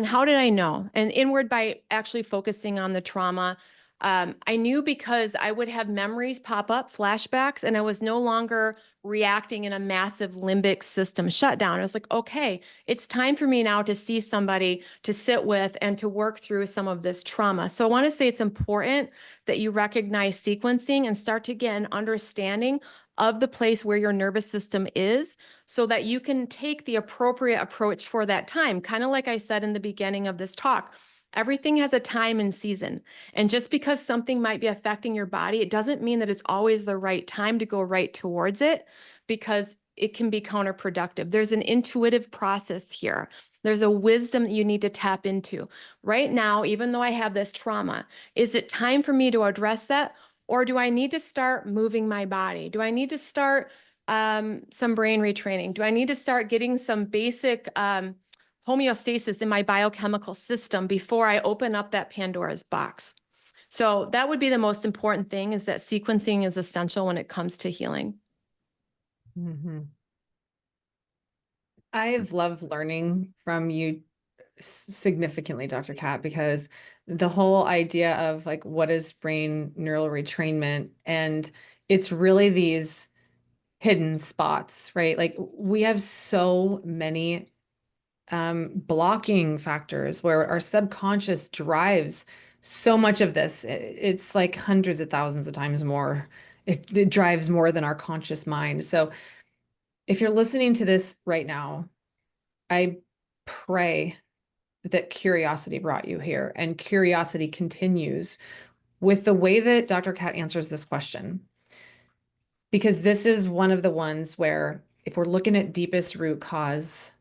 how did I know? And inward by actually focusing on the trauma. I knew because I would have memories pop up, flashbacks, and I was no longer reacting in a massive limbic system shutdown. I was like, okay, it's time for me now to see somebody to sit with and to work through some of this trauma. So I want to say it's important that you recognize sequencing and start to get an understanding of the place where your nervous system is so that you can take the appropriate approach for that time. Kind of like I said in the beginning of this talk, everything has a time and season. And just because something might be affecting your body, it doesn't mean that it's always the right time to go right towards it because it can be counterproductive. There's an intuitive process here. There's a wisdom that you need to tap into. Right now, even though I have this trauma, is it time for me to address that? Or do I need to start moving my body? Do I need to start some brain retraining? Do I need to start getting some basic homeostasis in my biochemical system before I open up that Pandora's box? So that would be the most important thing, is that sequencing is essential when it comes to healing. Mm-hmm. I've loved learning from you significantly, Dr. Kat, because the whole idea of like, what is brain neural retrainment? And it's really these hidden spots, right? Like we have so many blocking factors where our subconscious drives so much of this. It's like hundreds of thousands of times more. It drives more than our conscious mind. So if you're listening to this right now, I pray that curiosity brought you here and curiosity continues with the way that Dr. Kat answers this question. Because this is one of the ones where if we're looking at deepest root cause,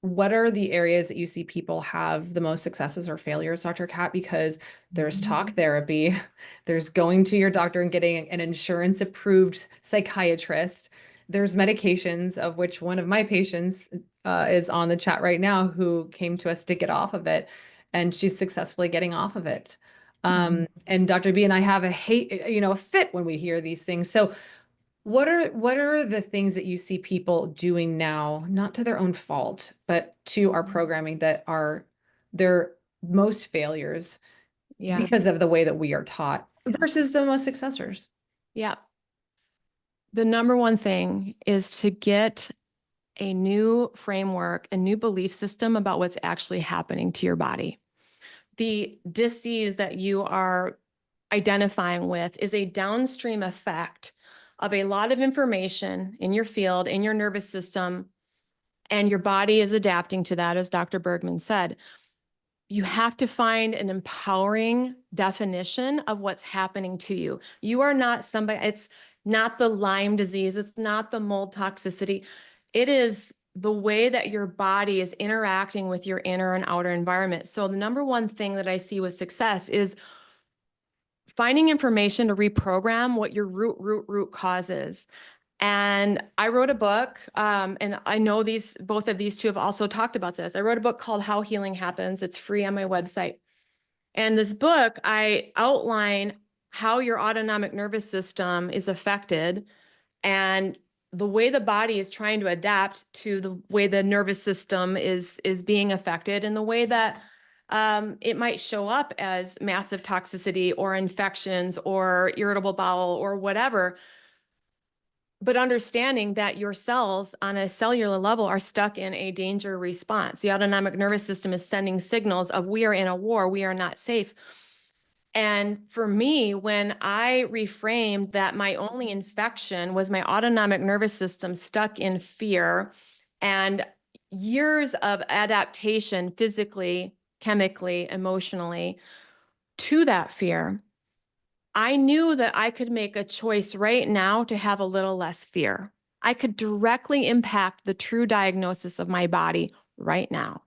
what are the areas that you see people have the most successes or failures, Dr. Kat? Because there's talk therapy, there's going to your doctor and getting an insurance approved psychiatrist. There's medications, of which one of my patients is on the chat right now, who came to us to get off of it, and she's successfully getting off of it. And Dr. B and I have a fit when we hear these things. So What are the things that you see people doing now, not to their own fault, but to our programming that are their most failures Yeah. because of the way that we are taught versus the most successors? Yeah. The number one thing is to get a new framework, a new belief system about what's actually happening to your body. The disease that you are identifying with is a downstream effect of a lot of information in your field, in your nervous system, and your body is adapting to that, as Dr. Bergman said. You have to find an empowering definition of what's happening to you. You are not somebody, it's not the Lyme disease, it's not the mold toxicity. It is the way that your body is interacting with your inner and outer environment. So the number one thing that I see with success is finding information to reprogram what your root cause is. And I wrote a book, and I know both of these two have also talked about this. I wrote a book called How Healing Happens. It's free on my website. And this book, I outline how your autonomic nervous system is affected and the way the body is trying to adapt to the way the nervous system is being affected, and the way that it might show up as massive toxicity or infections or irritable bowel or whatever. But understanding that your cells on a cellular level are stuck in a danger response. The autonomic nervous system is sending signals of we are in a war, we are not safe. And for me, when I reframed that my only infection was my autonomic nervous system stuck in fear and years of adaptation physically, chemically, emotionally to that fear, I knew that I could make a choice right now to have a little less fear. I could directly impact the true diagnosis of my body right now.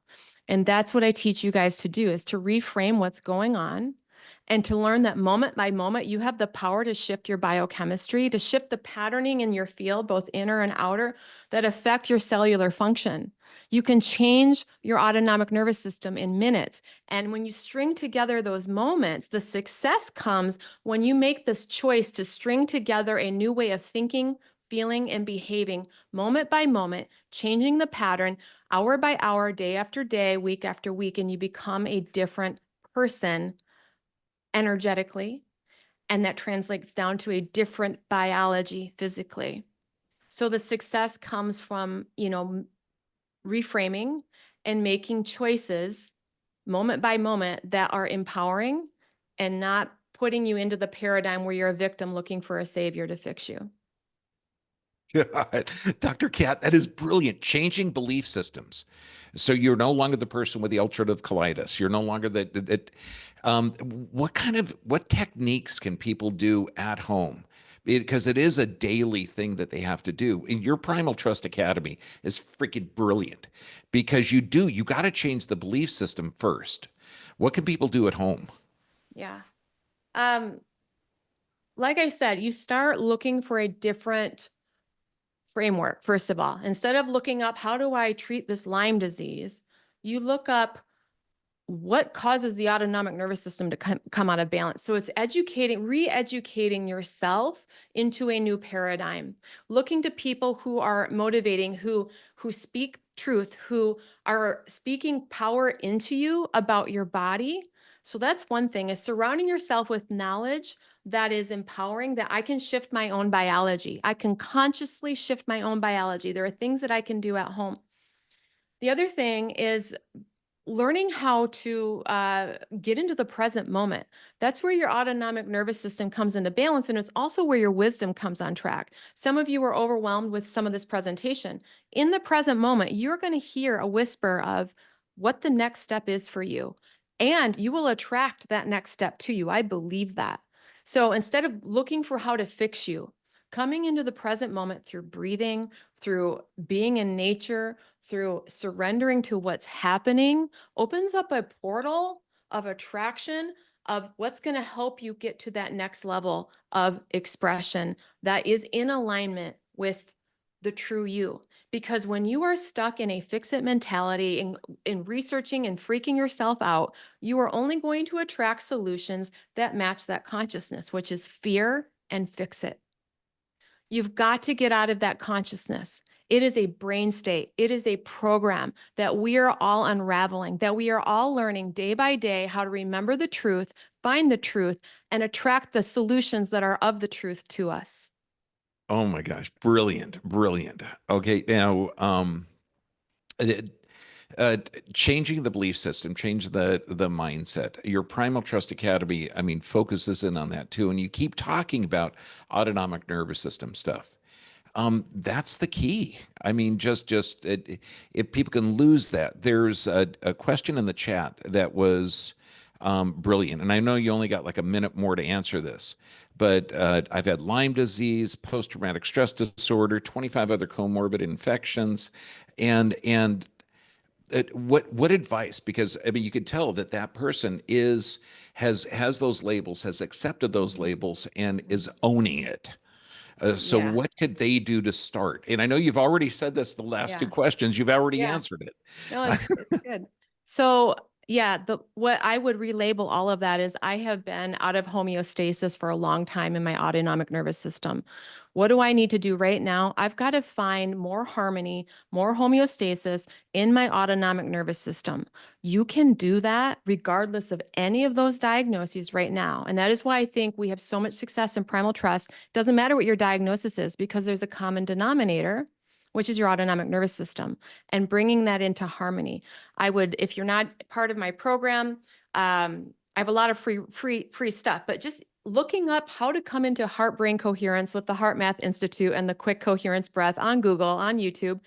And that's what I teach you guys to do, is to reframe what's going on and to learn that moment by moment, you have the power to shift your biochemistry, to shift the patterning in your field, both inner and outer, that affect your cellular function. You can change your autonomic nervous system in minutes. And when you string together those moments, the success comes when you make this choice to string together a new way of thinking, feeling, and behaving moment by moment, changing the pattern hour by hour, day after day, week after week, and you become a different person energetically, and that translates down to a different biology physically. So the success comes from, reframing and making choices moment by moment that are empowering and not putting you into the paradigm where you're a victim looking for a savior to fix you. God, Dr. Kat, that is brilliant. Changing belief systems. So you're no longer the person with the ulcerative colitis. You're no longer what techniques can people do at home? Because it is a daily thing that they have to do. And your Primal Trust Academy is freaking brilliant because you got to change the belief system first. What can people do at home? Yeah. Like I said, you start looking for a different framework, first of all. Instead of looking up, how do I treat this Lyme disease? You look up what causes the autonomic nervous system to come out of balance. So it's re-educating yourself into a new paradigm, looking to people who are motivating, who speak truth, who are speaking power into you about your body. So that's one thing, is surrounding yourself with knowledge that is empowering, that I can shift my own biology. I can consciously shift my own biology. There are things that I can do at home. The other thing is learning how to get into the present moment. That's where your autonomic nervous system comes into balance, and it's also where your wisdom comes on track. Some of you were overwhelmed with some of this presentation. In the present moment, you're going to hear a whisper of what the next step is for you, and you will attract that next step to you. I believe that. So instead of looking for how to fix you, coming into the present moment through breathing, through being in nature, through surrendering to what's happening, opens up a portal of attraction of what's going to help you get to that next level of expression that is in alignment with the true you. Because when you are stuck in a fix-it mentality, in researching and freaking yourself out, you are only going to attract solutions that match that consciousness, which is fear and fix-it. You've got to get out of that consciousness. It is a brain state. It is a program that we are all unraveling, that we are all learning day by day how to remember the truth, find the truth, and attract the solutions that are of the truth to us. Oh my gosh, brilliant, brilliant. Okay, now it- uh, changing the belief system, change the mindset. Your Primal Trust Academy, I mean, focuses in on that too. And you keep talking about autonomic nervous system stuff. That's the key. I mean, if people can lose that, there's a question in the chat that was brilliant, and I know you only got like a minute more to answer this, but I've had Lyme disease, post-traumatic stress disorder, 25 other comorbid infections, and what advice? Because I mean, you could tell that that person has those labels, has accepted those labels, and is owning it. So Yeah. what could they do to start? And I know you've already said this, the last two Yeah. questions, you've already Yeah. answered it. No, it's good. So yeah, what I would relabel all of that is I have been out of homeostasis for a long time in my autonomic nervous system. What do I need to do right now? I've got to find more harmony, more homeostasis in my autonomic nervous system. You can do that regardless of any of those diagnoses right now. And that is why I think we have so much success in Primal Trust. Doesn't matter what your diagnosis is, because there's a common denominator, which is your autonomic nervous system, and bringing that into harmony. I would, if you're not part of my program, I have a lot of free stuff, but just looking up how to come into heart brain coherence with the Heart Math Institute and the quick coherence breath on Google, on YouTube,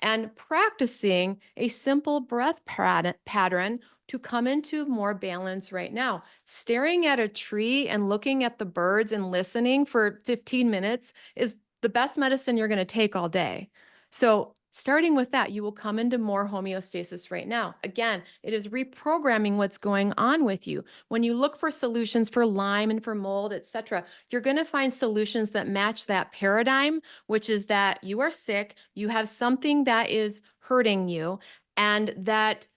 and practicing a simple breath pattern to come into more balance right now. Staring at a tree and looking at the birds and listening for 15 minutes is the best medicine you're going to take all day. So starting with that, you will come into more homeostasis right now. Again, it is reprogramming what's going on with you. When you look for solutions for Lyme and for mold, etc., you're going to find solutions that match that paradigm, which is that you are sick, you have something that is hurting you, and that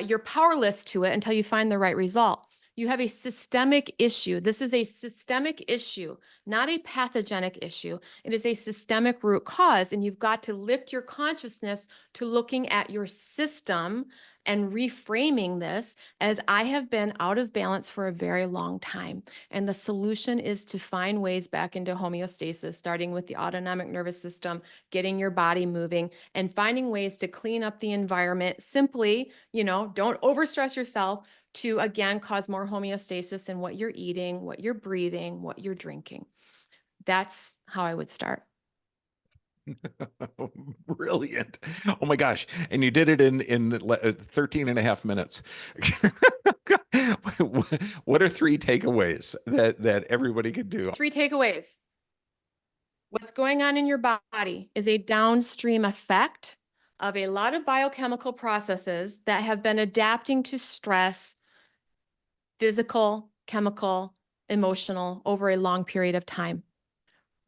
you're powerless to it until you find the right result. You have a systemic issue. This is a systemic issue, not a pathogenic issue. It is a systemic root cause, and you've got to lift your consciousness to looking at your system and reframing this as I have been out of balance for a very long time. And the solution is to find ways back into homeostasis, starting with the autonomic nervous system, getting your body moving, and finding ways to clean up the environment. Simply, don't overstress yourself to, again, cause more homeostasis in what you're eating, what you're breathing, what you're drinking. That's how I would start. Brilliant. Oh my gosh. And you did it in 13 and a half minutes. What are three takeaways that everybody could do? 3 takeaways. What's going on in your body is a downstream effect of a lot of biochemical processes that have been adapting to stress, physical, chemical, emotional, over a long period of time.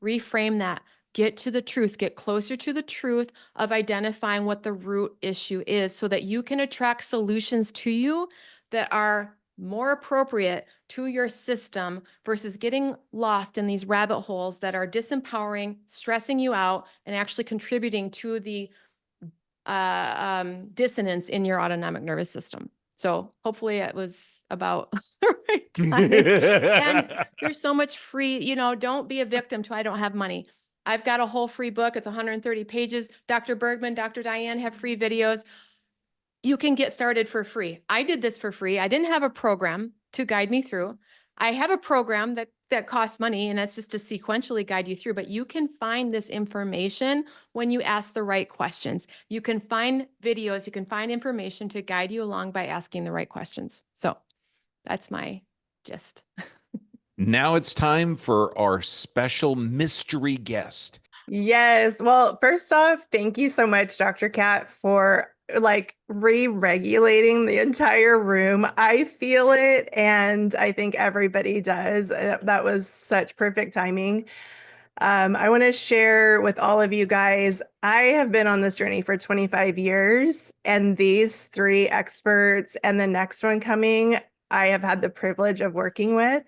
Reframe that. Get to the truth, get closer to the truth of identifying what the root issue is so that you can attract solutions to you that are more appropriate to your system versus getting lost in these rabbit holes that are disempowering, stressing you out, and actually contributing to the dissonance in your autonomic nervous system. So hopefully it was about the right time. And there's so much free, don't be a victim to I don't have money. I've got a whole free book. It's 130 pages. Dr. Bergman, Dr. Diane have free videos. You can get started for free. I did this for free. I didn't have a program to guide me through. I have a program that costs money, and that's just to sequentially guide you through, but you can find this information when you ask the right questions. You can find videos, you can find information to guide you along by asking the right questions. So that's my gist. Now it's time for our special mystery guest. Yes. Well, first off, thank you so much, Dr. Kat, for re-regulating the entire room. I feel it, and I think everybody does. That was such perfect timing. I want to share with all of you guys, I have been on this journey for 25 years, and these 3 experts and the next one coming, I have had the privilege of working with.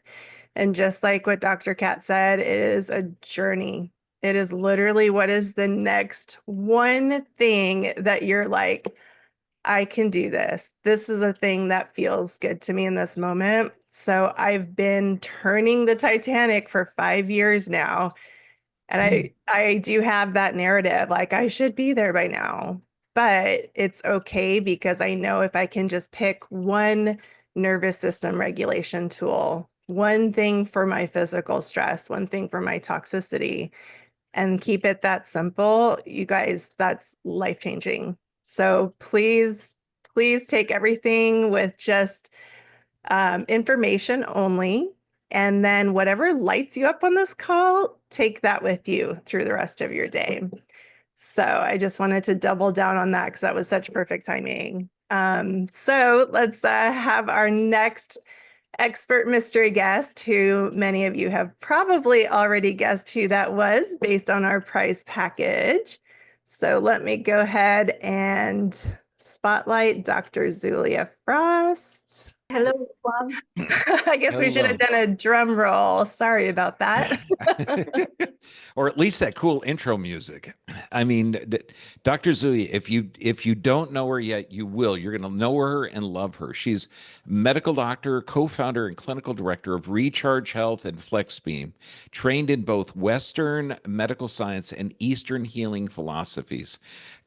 And just like what Dr. Kat said, it is a journey. It is literally what is the next one thing that you're like, I can do this. This is a thing that feels good to me in this moment. So I've been turning the Titanic for 5 years now. And I do have that narrative, like I should be there by now. But it's okay because I know if I can just pick one nervous system regulation tool, one thing for my physical stress, one thing for my toxicity, and keep it that simple, you guys, that's life-changing. So please take everything with just information only. And then whatever lights you up on this call, take that with you through the rest of your day. So I just wanted to double down on that because that was such perfect timing. So let's have our next expert mystery guest, who many of you have probably already guessed who that was based on our prize package. So let me go ahead and spotlight Dr. Zulia Frost. Hello, everyone. I guess we should have done a drum roll. Sorry about that. Or at least that cool intro music. I mean, Dr. Zui, if you don't know her yet, you will. You're going to know her and love her. She's medical doctor, co-founder and clinical director of Recharge Health and FlexBeam, trained in both Western medical science and Eastern healing philosophies.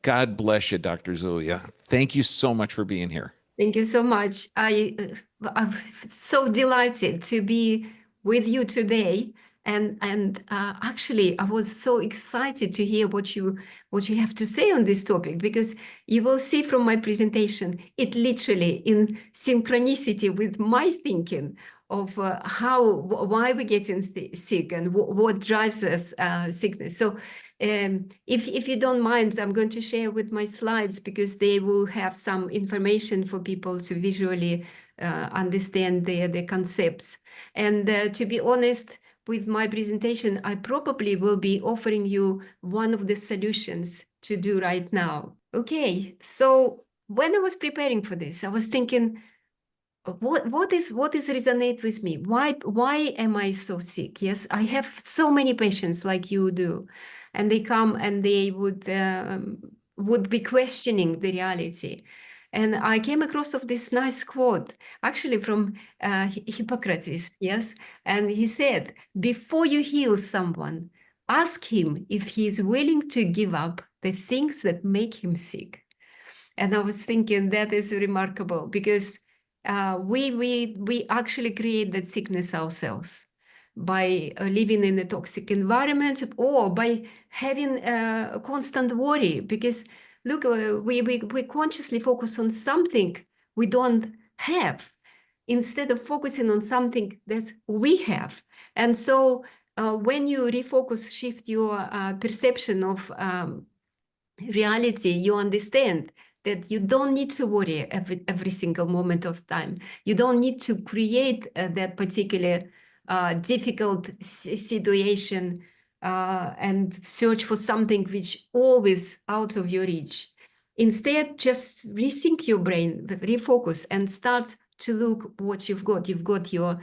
God bless you, Dr. Zulia. Thank you so much for being here. Thank you so much. I'm so delighted to be with you today. And actually, I was so excited to hear what you have to say on this topic, because you will see from my presentation, it literally in synchronicity with my thinking of why we're getting sick and what drives us sickness. So if you don't mind, I'm going to share with my slides, because they will have some information for people to visually understand the concepts. And to be honest, with my presentation, I probably will be offering you one of the solutions to do right now. Okay, so when I was preparing for this, I was thinking, what is resonate with me? Why am I so sick? Yes, I have so many patients like you do, and they come and they would be questioning the reality. And I came across of this nice quote, actually from Hippocrates, yes, and he said, "Before you heal someone, ask him if he is willing to give up the things that make him sick." And I was thinking that is remarkable, because we actually create that sickness ourselves by living in a toxic environment, or by having a constant worry. Because look, we consciously focus on something we don't have, instead of focusing on something that we have. And so when you refocus, shift your perception of reality, you understand that you don't need to worry every single moment of time. You don't need to create that particular difficult situation and search for something which always out of your reach. Instead, just rethink your brain, refocus, and start to look what you've got. You've got your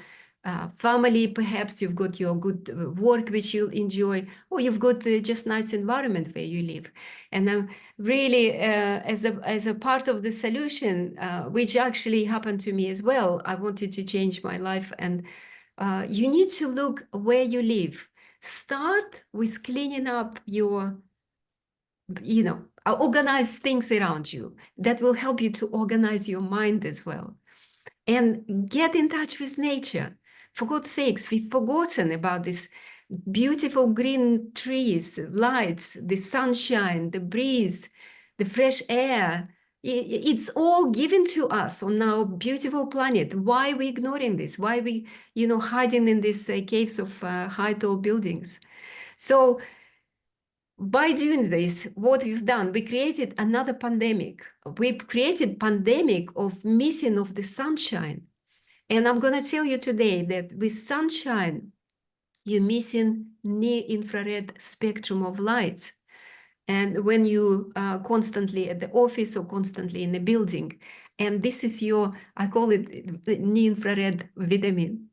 family, perhaps you've got your good work which you enjoy, or you've got just nice environment where you live. And really, as a part of the solution, which actually happened to me as well, I wanted to change my life. And you need to look where you live. Start with cleaning up your, organize things around you. That will help you to organize your mind as well. And get in touch with nature. For God's sakes, we've forgotten about this beautiful green trees, lights, the sunshine, the breeze, the fresh air. It's all given to us on our beautiful planet. Why are we ignoring this? Why are we, hiding in these caves of high, tall buildings? So by doing this, what we've done, we created another pandemic. We've created pandemic of missing of the sunshine. And I'm going to tell you today that with sunshine, you're missing near infrared spectrum of light. And when you are constantly at the office or constantly in a building, and this is your, I call it the near infrared vitamin.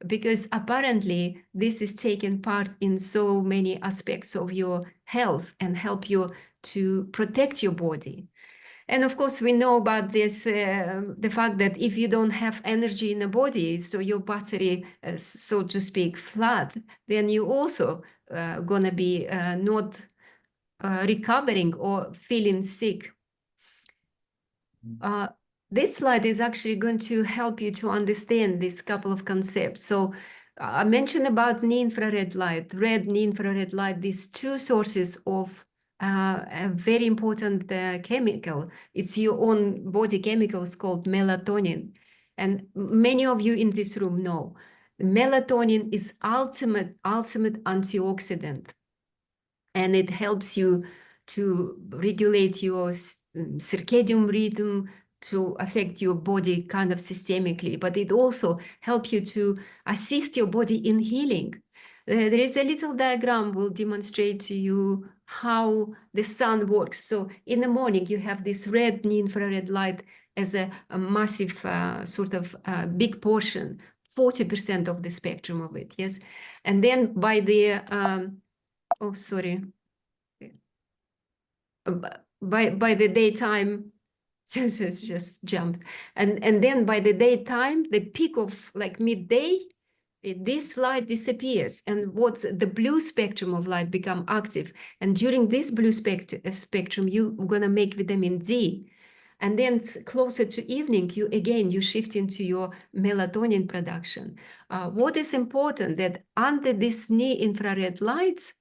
because apparently this is taking part in so many aspects of your health and help you to protect your body. And of course, we know about this, the fact that if you don't have energy in the body, so your battery, so to speak, flat, then you also gonna be not recovering or feeling sick. This slide is actually going to help you to understand this couple of concepts. So I mentioned about near-infrared light, red near-infrared light, these two sources of a very important chemical. It's your own body chemicals called melatonin. And many of you in this room know melatonin is ultimate antioxidant. And it helps you to regulate your circadian rhythm, to affect your body kind of systemically, but it also helps you to assist your body in healing. There is a little diagram will demonstrate to you how the sun works. So in the morning, you have this red near-infrared light as a massive sort of big portion, 40% of the spectrum of it, yes? And then by the, oh, sorry. By the daytime, just jumped. And then by the daytime, the peak of like midday, this light disappears, and what's the blue spectrum of light become active. And during this blue spectrum, you're gonna make vitamin D. And then closer to evening, you shift into your melatonin production. What is important that under these near-infrared lights,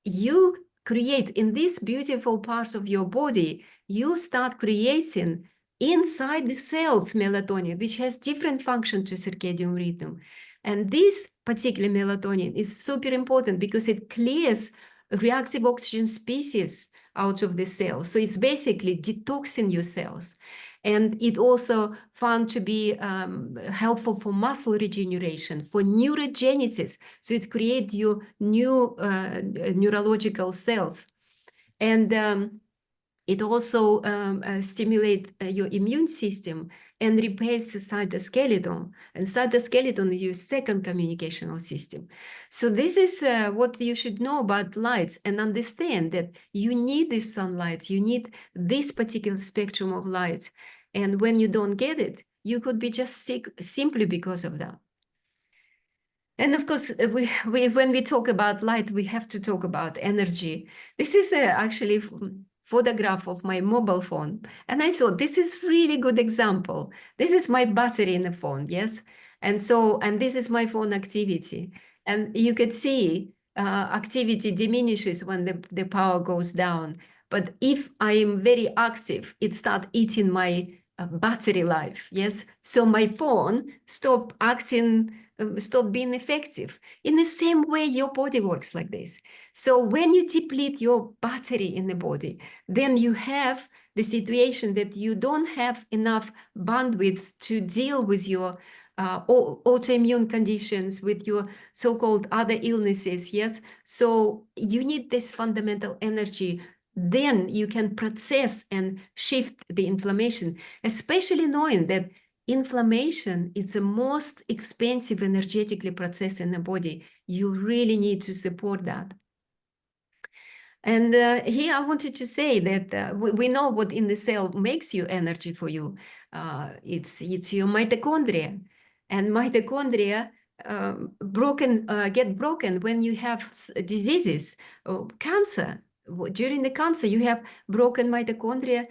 you create in these beautiful parts of your body, you start creating inside the cells melatonin, which has different function to circadian rhythm. And this particular melatonin is super important because it clears reactive oxygen species out of the cells. So it's basically detoxing your cells. And it also found to be helpful for muscle regeneration, for neurogenesis. So it creates your new neurological cells. And it also stimulates your immune system and repairs the cytoskeleton. And cytoskeleton is your second communicational system. So this is what you should know about lights, and understand that you need this sunlight, you need this particular spectrum of light. And when you don't get it, you could be just sick simply because of that. And of course, when we talk about light, we have to talk about energy. This is actually photograph of my mobile phone. And I thought, this is really good example. This is my battery in the phone, yes? And this is my phone activity. And you could see activity diminishes when the power goes down. But if I am very active, it starts eating my battery life, yes? So my phone stop being effective. In the same way, your body works like this. So when you deplete your battery in the body, then you have the situation that you don't have enough bandwidth to deal with your autoimmune conditions, with your so-called other illnesses, yes? So you need this fundamental energy. Then you can process and shift the inflammation, especially knowing that inflammation is the most expensive energetically process in the body. You really need to support that. And here I wanted to say that we know what in the cell makes you energy for you. It's your mitochondria. And mitochondria get broken when you have diseases, cancer. During the cancer, you have broken mitochondria.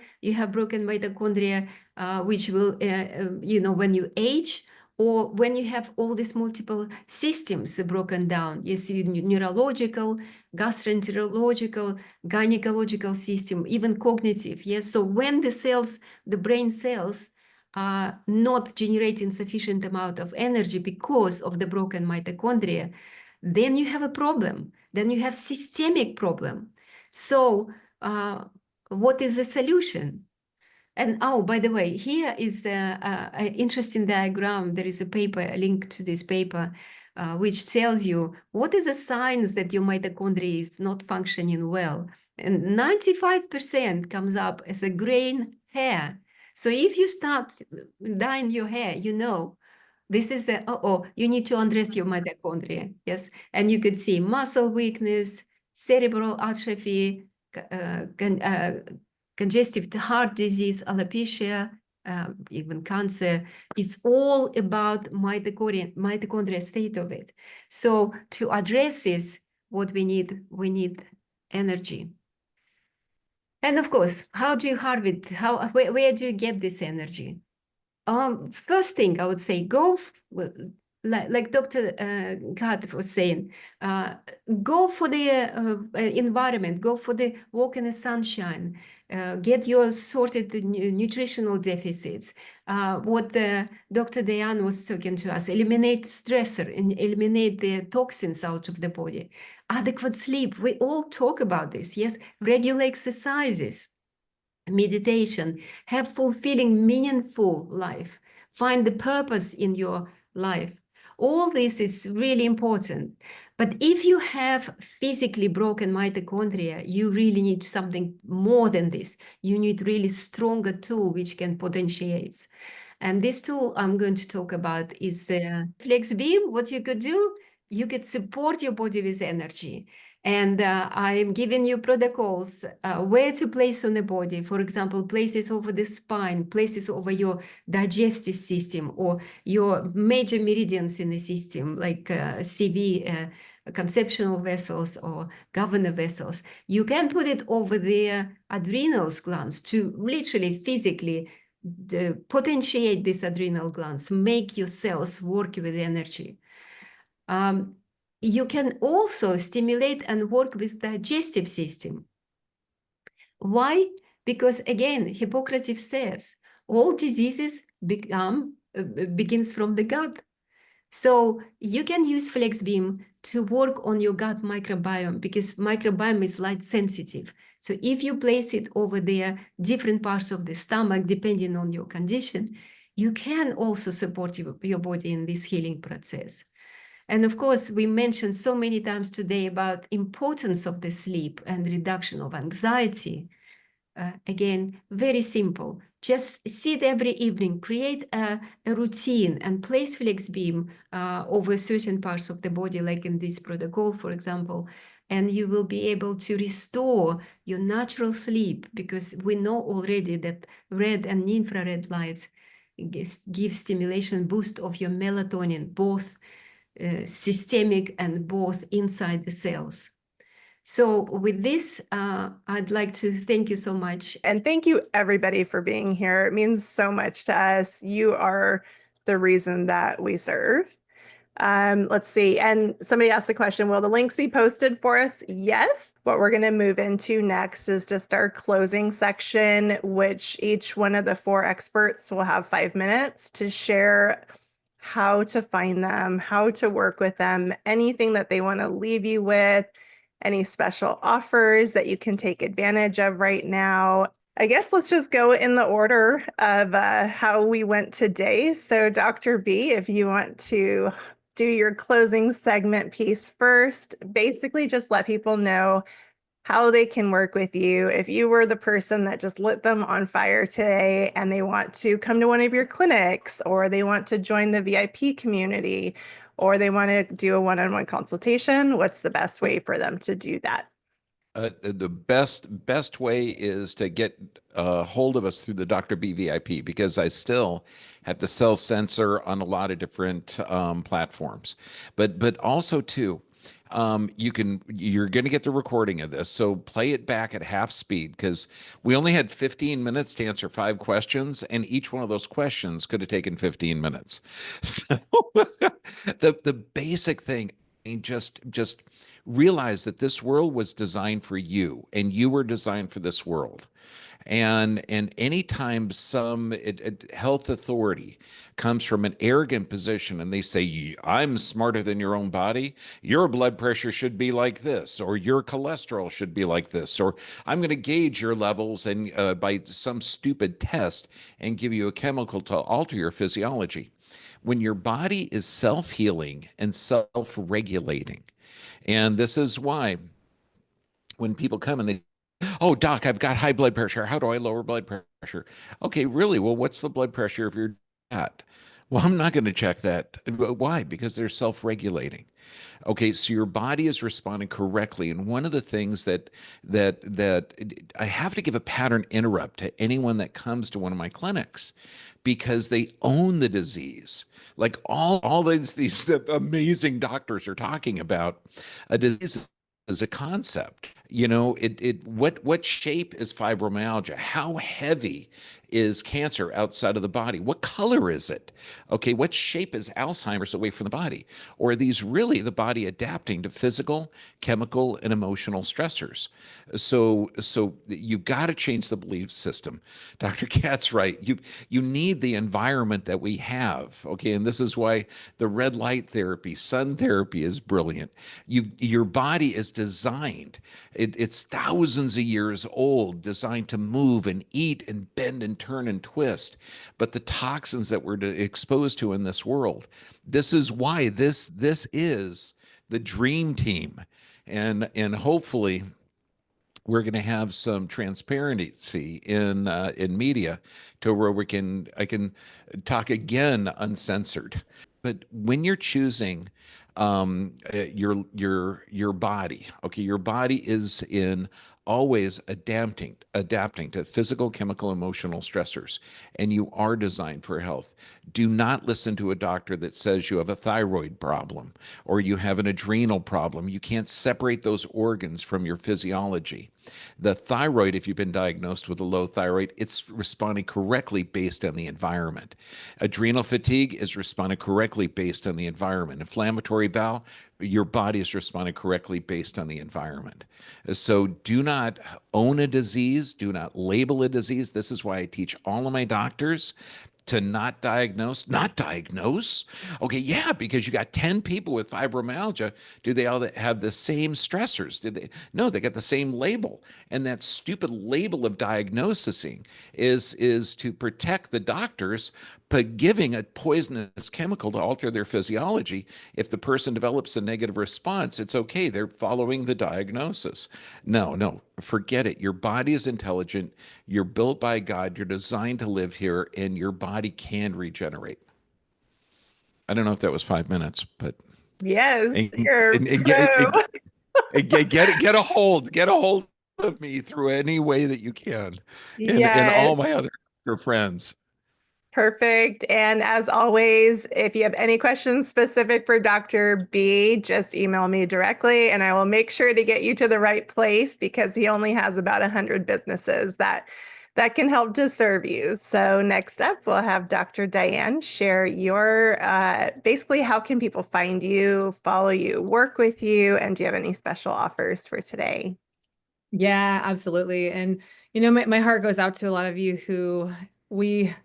Which will, when you age, or when you have all these multiple systems broken down. Yes, neurological, gastroenterological, gynecological system, even cognitive. Yes, so when the brain cells are not generating sufficient amount of energy because of the broken mitochondria, then you have a problem. Then you have systemic problem. So what is the solution? And oh, by the way, here is an interesting diagram. There is a paper, a link to this paper, which tells you what is the signs that your mitochondria is not functioning well. And 95% comes up as a graying hair. So if you start dyeing your hair, this is the, you need to undress your mitochondria, yes? And you could see muscle weakness, cerebral atrophy, congestive heart disease, alopecia, even cancer. It's all about mitochondria state of it. So to address this, what we need energy. And of course, how do you harvest? Where do you get this energy? First thing I would say, like Dr. Ghat was saying, go for the environment, go for the walk in the sunshine, get your sorted nutritional deficits. What Dr. Diane was talking to us, eliminate stressor and eliminate the toxins out of the body. Adequate sleep, we all talk about this, yes, regular exercises, meditation, have fulfilling, meaningful life, find the purpose in your life. All this is really important. But if you have physically broken mitochondria, you really need something more than this. You need really stronger tool which can potentiate. And this tool I'm going to talk about is the Flex Beam. What you could do, you could support your body with energy. And I'm giving you protocols where to place on the body. For example, places over the spine, places over your digestive system or your major meridians in the system, like CV, conceptual vessels or governor vessels. You can put it over the adrenal glands to literally physically potentiate these adrenal glands, make your cells work with energy. You can also stimulate and work with digestive system. Why? Because again, Hippocrates says all diseases begins from the gut. So you can use FlexBeam to work on your gut microbiome because microbiome is light sensitive. So if you place it over there, different parts of the stomach, depending on your condition, you can also support your body in this healing process. And of course, we mentioned so many times today about importance of the sleep and reduction of anxiety. Again, very simple. Just sit every evening, create a routine and place FlexBeam over certain parts of the body, like in this protocol, for example, and you will be able to restore your natural sleep because we know already that red and infrared lights give stimulation boost of your melatonin, both systemic and both inside the cells. So with this, I'd like to thank you so much. And thank you everybody for being here. It means so much to us. You are the reason that we serve. Let's see. And somebody asked the question, will the links be posted for us? Yes. What we're going to move into next is just our closing section, which each one of the 4 experts will have 5 minutes to share how to find them, how to work with them, anything that they want to leave you with, any special offers that you can take advantage of right now. I guess let's just go in the order of how we went today. So Dr. B, if you want to do your closing segment piece first, basically just let people know how they can work with you. If you were the person that just lit them on fire today and they want to come to one of your clinics, or they want to join the VIP community, or they want to do a one-on-one consultation, what's the best way for them to do that? The best way is to get hold of us through the Dr. B VIP, because I still have the cell sensor on a lot of different platforms. But also too, you're going to get the recording of this, so play it back at half speed, because we only had 15 minutes to answer 5 questions, and each one of those questions could have taken 15 minutes. So the basic thing, I mean, just realize that this world was designed for you, and you were designed for this world. And anytime some health authority comes from an arrogant position and they say, I'm smarter than your own body, your blood pressure should be like this, or your cholesterol should be like this, or I'm going to gauge your levels and by some stupid test and give you a chemical to alter your physiology. When your body is self-healing and self-regulating, and this is why when people come and they, oh, doc, I've got high blood pressure. How do I lower blood pressure? Okay, really? Well, what's the blood pressure of your at? Well, I'm not going to check that. Why? Because they're self-regulating. Okay, so your body is responding correctly, and one of the things that I have to give a pattern interrupt to anyone that comes to one of my clinics because they own the disease. Like all these amazing doctors are talking about a disease as a concept. You know, what shape is fibromyalgia? How heavy is cancer outside of the body? What color is it? Okay, what shape is Alzheimer's away from the body? Or are these really the body adapting to physical, chemical, and emotional stressors? So you've got to change the belief system. Dr. Katz, right. You need the environment that we have. Okay, and this is why the red light therapy, sun therapy is brilliant. Your body is designed. It's thousands of years old, designed to move and eat and bend and turn and twist. But the toxins that we're exposed to in this world, this is why this is the dream team. And hopefully we're going to have some transparency in media to where I can talk again uncensored. But when you're choosing your body, okay, your body is in always adapting to physical, chemical, emotional stressors, and you are designed for health. Do not listen to a doctor that says you have a thyroid problem or you have an adrenal problem. You can't separate those organs from your physiology. The thyroid, if you've been diagnosed with a low thyroid, it's responding correctly based on the environment. Adrenal fatigue is responding correctly based on the environment. Inflammatory bowel, your body is responding correctly based on the environment. So do not own a disease, do not label a disease. This is why I teach all of my doctors to not diagnose. Okay, yeah, because you got 10 people with fibromyalgia. Do they all have the same stressors? Did they? No, they got the same label. And that stupid label of diagnosing is to protect the doctors by giving a poisonous chemical to alter their physiology. If the person develops a negative response, it's okay. They're following the diagnosis. No, forget it. Your body is intelligent. You're built by God. You're designed to live here, and your body can regenerate. I don't know if that was 5 minutes, but Yes, and, you're and, and get, pro. get a hold of me through any way that you can, and Yes. all my other friends. Perfect. And as always, if you have any questions specific for Dr. B, just email me directly and I will make sure to get you to the right place because he only has about 100 businesses that can help to serve you. So next up, we'll have Dr. Diane share your, basically how can people find you, follow you, work with you, and do you have any special offers for today? Yeah, absolutely. And my heart goes out to a lot of you who we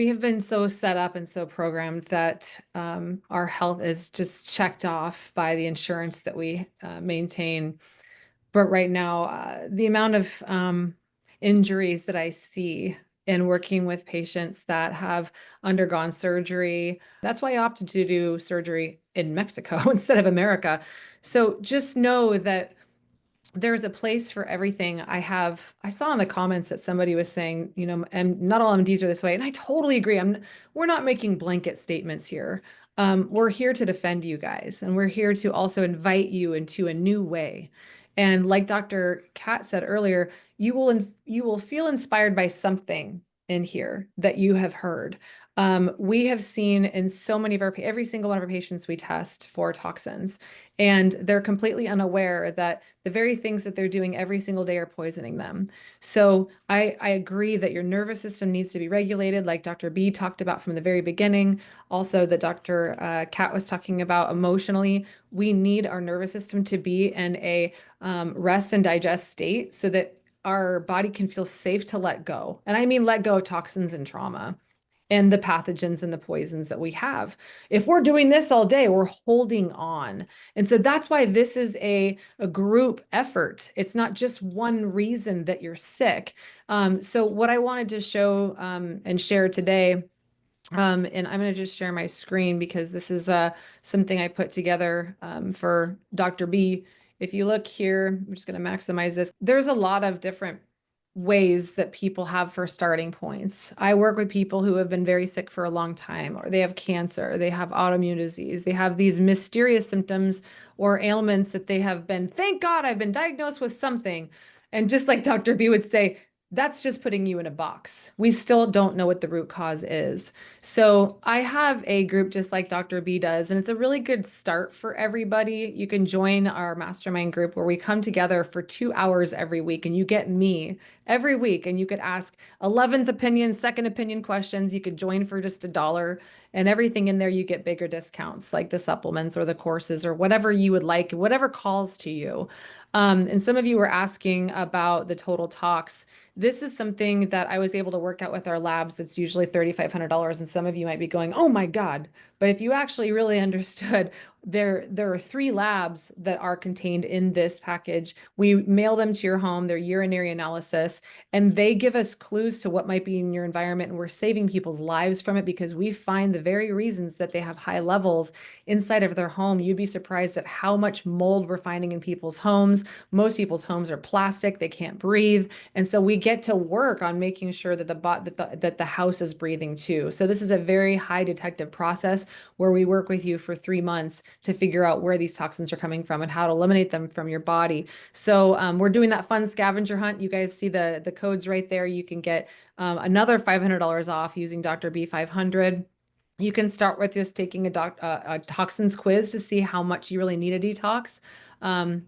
have been so set up and so programmed that our health is just checked off by the insurance that we maintain. But right now, the amount of injuries that I see in working with patients that have undergone surgery, that's why I opted to do surgery in Mexico instead of America. So just know that there's a place for everything. I saw in the comments that somebody was saying, and not all MDs are this way. And I totally agree. We're not making blanket statements here. We're here to defend you guys, and we're here to also invite you into a new way. And like Dr. Kat said earlier, you will feel inspired by something in here that you have heard. We have seen in so many of every single one of our patients we test for toxins, and they're completely unaware that the very things that they're doing every single day are poisoning them. So I agree that your nervous system needs to be regulated, like Dr. B talked about from the very beginning. Also, that Dr. Kat was talking about emotionally. We need our nervous system to be in a rest and digest state so that our body can feel safe to let go. And I mean, let go of toxins and trauma and the pathogens and the poisons that we have. If we're doing this all day, we're holding on. And so that's why this is a group effort. It's not just one reason that you're sick. So what I wanted to show and share today, and I'm going to just share my screen because this is something I put together for Dr. B. If you look here, I'm just going to maximize this. There's a lot of different ways that people have for starting points. I work with people who have been very sick for a long time, or they have cancer, they have autoimmune disease, they have these mysterious symptoms or ailments that they have been, thank God I've been diagnosed with something. And just like Dr. B would say, that's just putting you in a box. We still don't know what the root cause is. So I have a group just like Dr. B does, and it's a really good start for everybody. You can join our mastermind group where we come together for 2 hours every week, and you get me every week, and you could ask 11th opinion, second opinion questions. You could join for just $1, and everything in there, you get bigger discounts like the supplements or the courses or whatever you would like, whatever calls to you. And some of you were asking about the total talks. This is something that I was able to work out with our labs that's usually $3,500. And some of you might be going, oh my God. But if you actually really understood, there are 3 labs that are contained in this package. We mail them to your home, their urinary analysis, and they give us clues to what might be in your environment. And we're saving people's lives from it because we find the very reasons that they have high levels inside of their home. You'd be surprised at how much mold we're finding in people's homes. Most people's homes are plastic, they can't breathe. And so we get to work on making sure that the house is breathing too. So this is a very high detective process where we work with you for 3 months to figure out where these toxins are coming from and how to eliminate them from your body. So we're doing that fun scavenger hunt. You guys see the codes right there. You can get another $500 off using Dr. B 500. You can start with just taking a toxins quiz to see how much you really need a detox.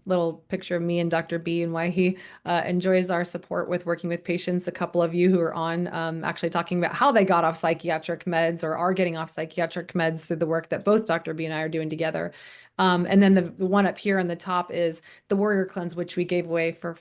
Little picture of me and Dr. B and why he enjoys our support with working with patients. A couple of you who are on actually talking about how they got off psychiatric meds or are getting off psychiatric meds through the work that both Dr. B and I are doing together. And then the one up here on the top is the Warrior Cleanse, which we gave away for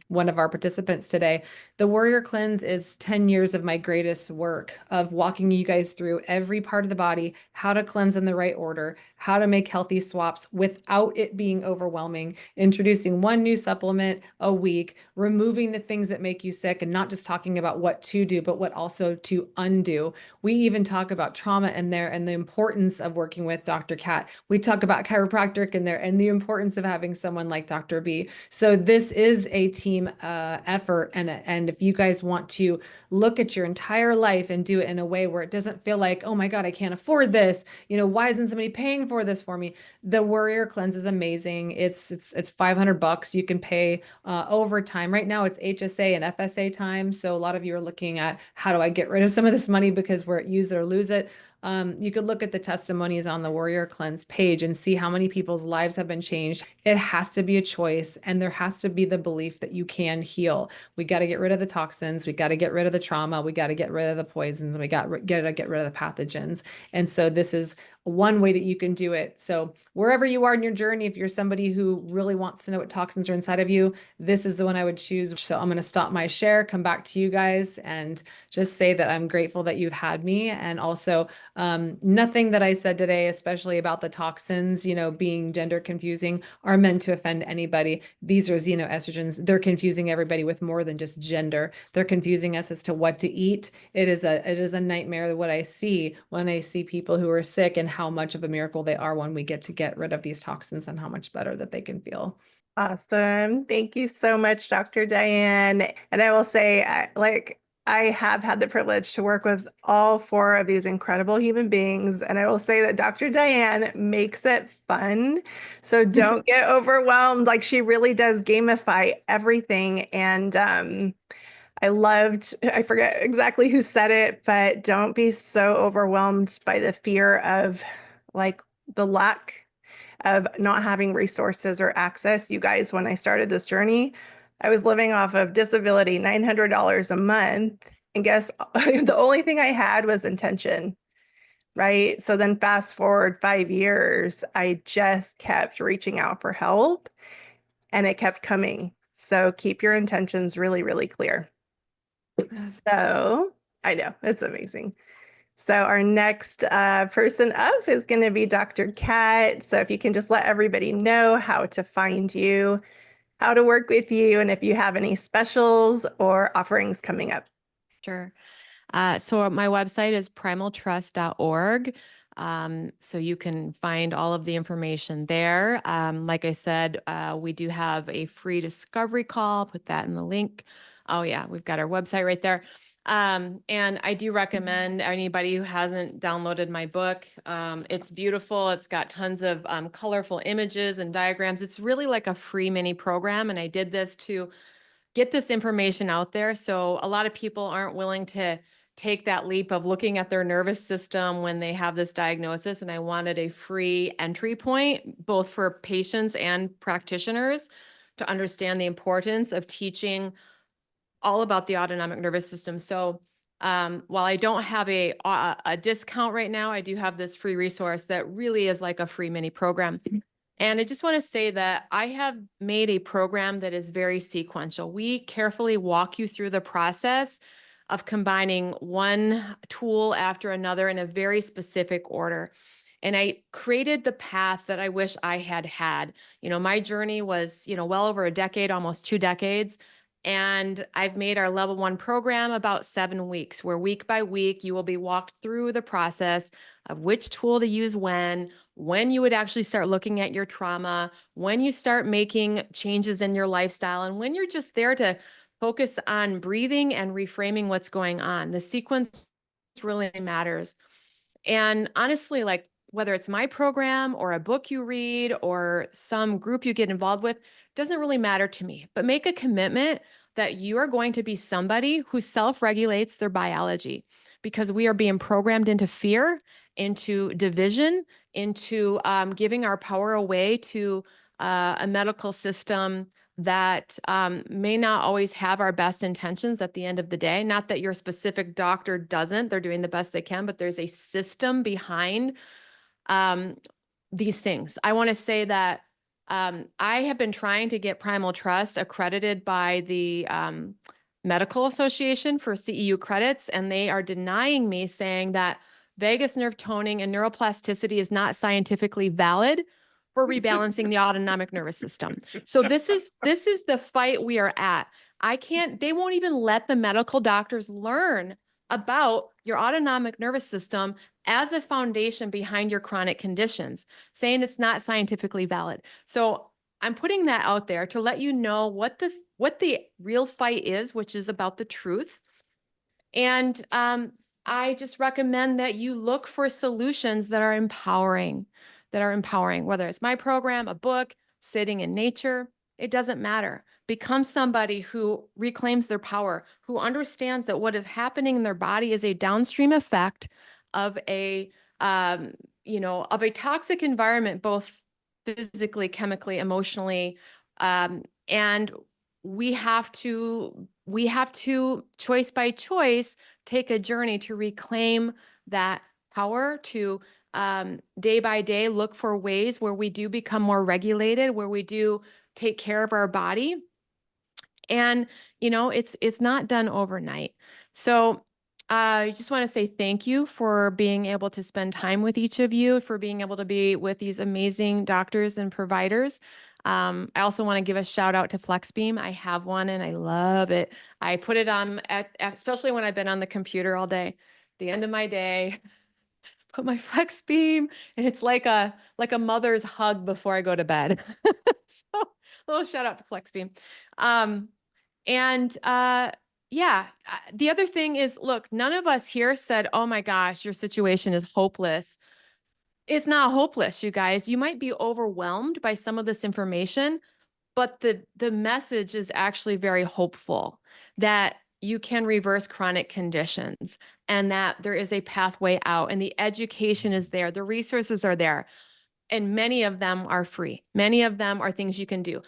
one of our participants today. The Warrior Cleanse is 10 years of my greatest work of walking you guys through every part of the body, how to cleanse in the right order, how to make healthy swaps without it being overwhelming, introducing one new supplement a week, removing the things that make you sick, and not just talking about what to do, but what also to undo. We even talk about trauma in there and the importance of working with Dr. Kat. We talk about chiropractic in there and the importance of having someone like Dr. B. So this is a team effort. And if you guys want to look at your entire life and do it in a way where it doesn't feel like, oh my God, I can't afford this. You know, why isn't somebody paying for this for me? The Warrior Cleanse is amazing. It's $500. You can pay over time. Right now it's HSA and FSA time. So a lot of you are looking at how do I get rid of some of this money because we're at use it or lose it. You could look at the testimonies on the Warrior Cleanse page and see how many people's lives have been changed. It has to be a choice, and there has to be the belief that you can heal. We got to get rid of the toxins. We got to get rid of the trauma. We got to get rid of the poisons. We got to get rid of the pathogens. And so this is one way that you can do it. So wherever you are in your journey, if you're somebody who really wants to know what toxins are inside of you, this is the one I would choose. So I'm going to stop my share, come back to you guys, and just say that I'm grateful that you've had me. And also nothing that I said today, especially about the toxins, you know, being gender confusing, are meant to offend anybody. These are xenoestrogens. They're confusing everybody with more than just gender. They're confusing us as to what to eat. It is a nightmare what I see when I see people who are sick and how much of a miracle they are when we get rid of these toxins and how much better that they can feel. Awesome. Thank you so much, Dr. Diane. And I will say, I have had the privilege to work with all 4 of these incredible human beings. And I will say that Dr. Diane makes it fun. So don't get overwhelmed. Like, she really does gamify everything. And I forget exactly who said it, but don't be so overwhelmed by the fear of like the lack of not having resources or access. You guys, when I started this journey, I was living off of disability, $900 a month. And guess the only thing I had was intention, right? So then fast forward 5 years, I just kept reaching out for help and it kept coming. So keep your intentions really, really clear. So I know, it's amazing. So our next person up is going to be Dr. Kat. So if you can just let everybody know how to find you, how to work with you, and if you have any specials or offerings coming up. Sure. So my website is primaltrust.org. So you can find all of the information there. Like I said, we do have a free discovery call. Put that in the link. Oh yeah, we've got our website right there. And I do recommend anybody who hasn't downloaded my book. It's beautiful. It's got tons of colorful images and diagrams. It's really like a free mini program. And I did this to get this information out there. So a lot of people aren't willing to take that leap of looking at their nervous system when they have this diagnosis. And I wanted a free entry point, both for patients and practitioners, to understand the importance of teaching all about the autonomic nervous system. So while I don't have a discount right now, I do have this free resource that really is like a free mini program. And I just want to say that I have made a program that is very sequential. We carefully walk you through the process of combining one tool after another in a very specific order. And I created the path that I wish I had had. You know, my journey was, well over a decade, almost 2 decades. And I've made our level 1 program about 7 weeks, where week by week, you will be walked through the process of which tool to use when you would actually start looking at your trauma, when you start making changes in your lifestyle, and when you're just there to focus on breathing and reframing what's going on. The sequence really matters. And honestly, like whether it's my program or a book you read or some group you get involved with, doesn't really matter to me. But make a commitment that you are going to be somebody who self-regulates their biology, because we are being programmed into fear, into division, into giving our power away to a medical system that may not always have our best intentions at the end of the day. Not that your specific doctor doesn't, they're doing the best they can, but there's a system behind these things. I want to say that I have been trying to get Primal Trust accredited by the Medical Association for CEU credits, and they are denying me, saying that vagus nerve toning and neuroplasticity is not scientifically valid for rebalancing the autonomic nervous system. So this is the fight we are at. They won't even let the medical doctors learn about your autonomic nervous system as a foundation behind your chronic conditions, saying it's not scientifically valid. So I'm putting that out there to let you know what the real fight is, which is about the truth. And I just recommend that you look for solutions that are empowering, whether it's my program, a book, sitting in nature, it doesn't matter. Become somebody who reclaims their power, who understands that what is happening in their body is a downstream effect of a toxic environment, both physically, chemically, emotionally, and we have to choice by choice take a journey to reclaim that power, to day by day look for ways where we do become more regulated, where we do take care of our body. And it's not done overnight. So I just want to say thank you for being able to spend time with each of you, for being able to be with these amazing doctors and providers. I also want to give a shout out to FlexBeam. I have one and I love it. I put it on, especially when I've been on the computer all day, the end of my day, put my FlexBeam, and it's like a mother's hug before I go to bed. So a little shout out to FlexBeam. The other thing is, look, none of us here said, oh my gosh, your situation is hopeless. It's not hopeless, you guys. You might be overwhelmed by some of this information, but the message is actually very hopeful that you can reverse chronic conditions and that there is a pathway out, and the education is there. The resources are there, and many of them are free. Many of them are things you can do.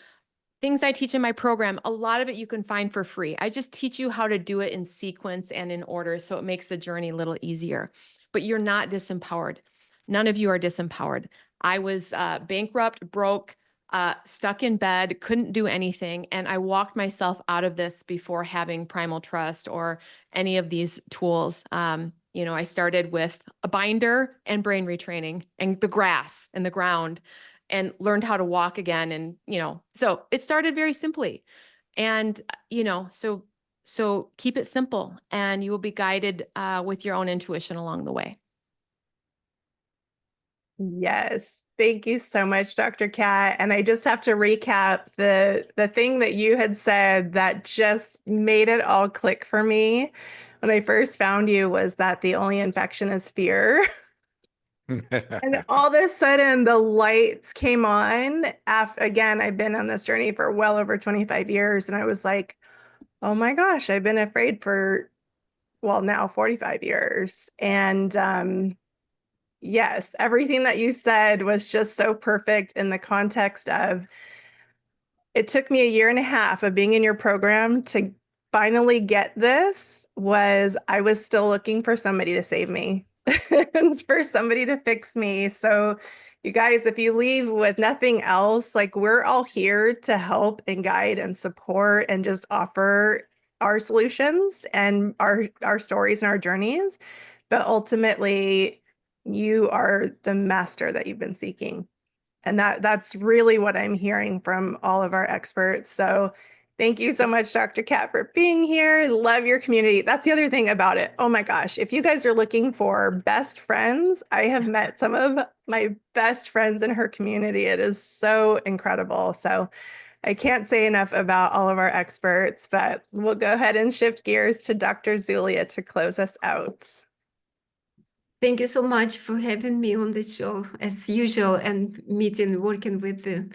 Things I teach in my program, a lot of it you can find for free. I just teach you how to do it in sequence and in order, so it makes the journey a little easier. But you're not disempowered. None of you are disempowered. I was bankrupt, broke, stuck in bed, couldn't do anything. And I walked myself out of this before having Primal Trust or any of these tools. I started with a binder and brain retraining and the grass and the ground, and learned how to walk again. And, so it started very simply. And, so keep it simple, and you will be guided with your own intuition along the way. Yes. Thank you so much, Dr. Kat. And I just have to recap the thing that you had said that just made it all click for me when I first found you was that the only infection is fear. And all of a sudden the lights came on. Again, I've been on this journey for well over 25 years. And I was like, oh my gosh, I've been afraid for, well, now 45 years. And yes, everything that you said was just so perfect in the context of it took me a year and a half of being in your program to finally get this. I was still looking for somebody to save me and for somebody to fix me. So you guys, if you leave with nothing else, like we're all here to help and guide and support and just offer our solutions and our stories and our journeys. But ultimately, you are the master that you've been seeking. And that's really what I'm hearing from all of our experts. So thank you so much, Dr. Kat, for being here. Love your community. That's the other thing about it. Oh my gosh. If you guys are looking for best friends, I have met some of my best friends in her community. It is so incredible. So I can't say enough about all of our experts, but we'll go ahead and shift gears to Dr. Zulia to close us out. Thank you so much for having me on the show, as usual, and working with the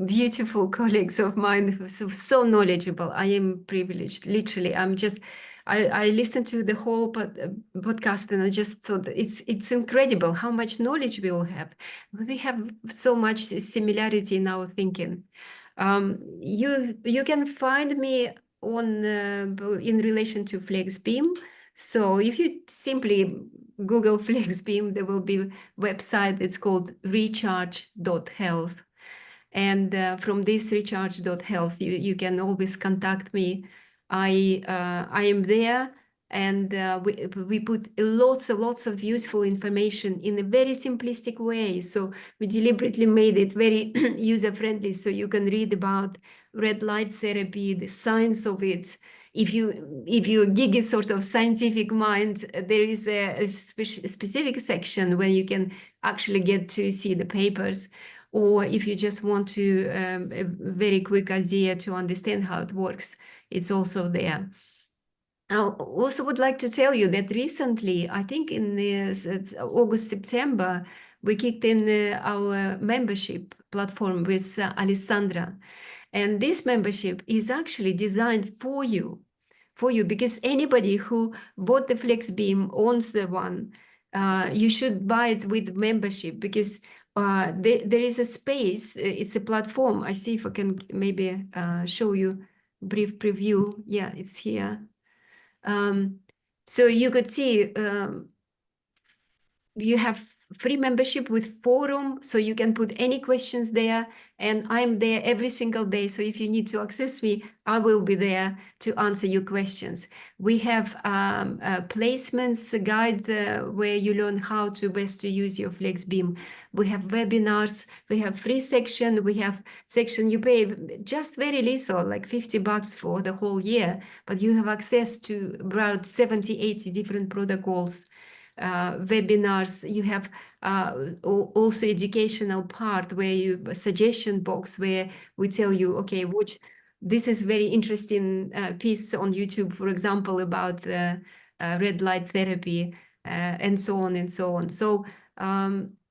beautiful colleagues of mine who are so knowledgeable. I am privileged, literally. I listened to the whole podcast, and I just thought that it's incredible how much knowledge we all have. We have so much similarity in our thinking. You can find me on in relation to FlexBeam. So if you simply Google FlexBeam, there will be a website that's called recharge.health. And from this recharge.health, you can always contact me. I am there, and we put lots of useful information in a very simplistic way. So we deliberately made it very user-friendly, so you can read about red light therapy, the science of it. If you gig is sort of scientific mind, there is a specific section where you can actually get to see the papers. Or if you just want to a very quick idea to understand how it works, it's also there. I also would like to tell you that recently, I think in August, September, we kicked in our membership platform with Alessandra. And this membership is actually designed for you, because anybody who bought the FlexBeam owns the one. You should buy it with membership, because there is a space. It's a platform. I see if I can maybe show you brief preview. Yeah, it's here. So you could see you have free membership with forum, so you can put any questions there, and I'm there every single day. So if you need to access me, I will be there to answer your questions. We have placements guide where you learn how to best to use your FlexBeam. We have webinars, we have free section, we have section you pay just very little, like $50 for the whole year, but you have access to about 70, 80 different protocols. Webinars, you have also educational part where you suggestion box where we tell you, okay, this is very interesting piece on YouTube, for example, about red light therapy and so on and so on. So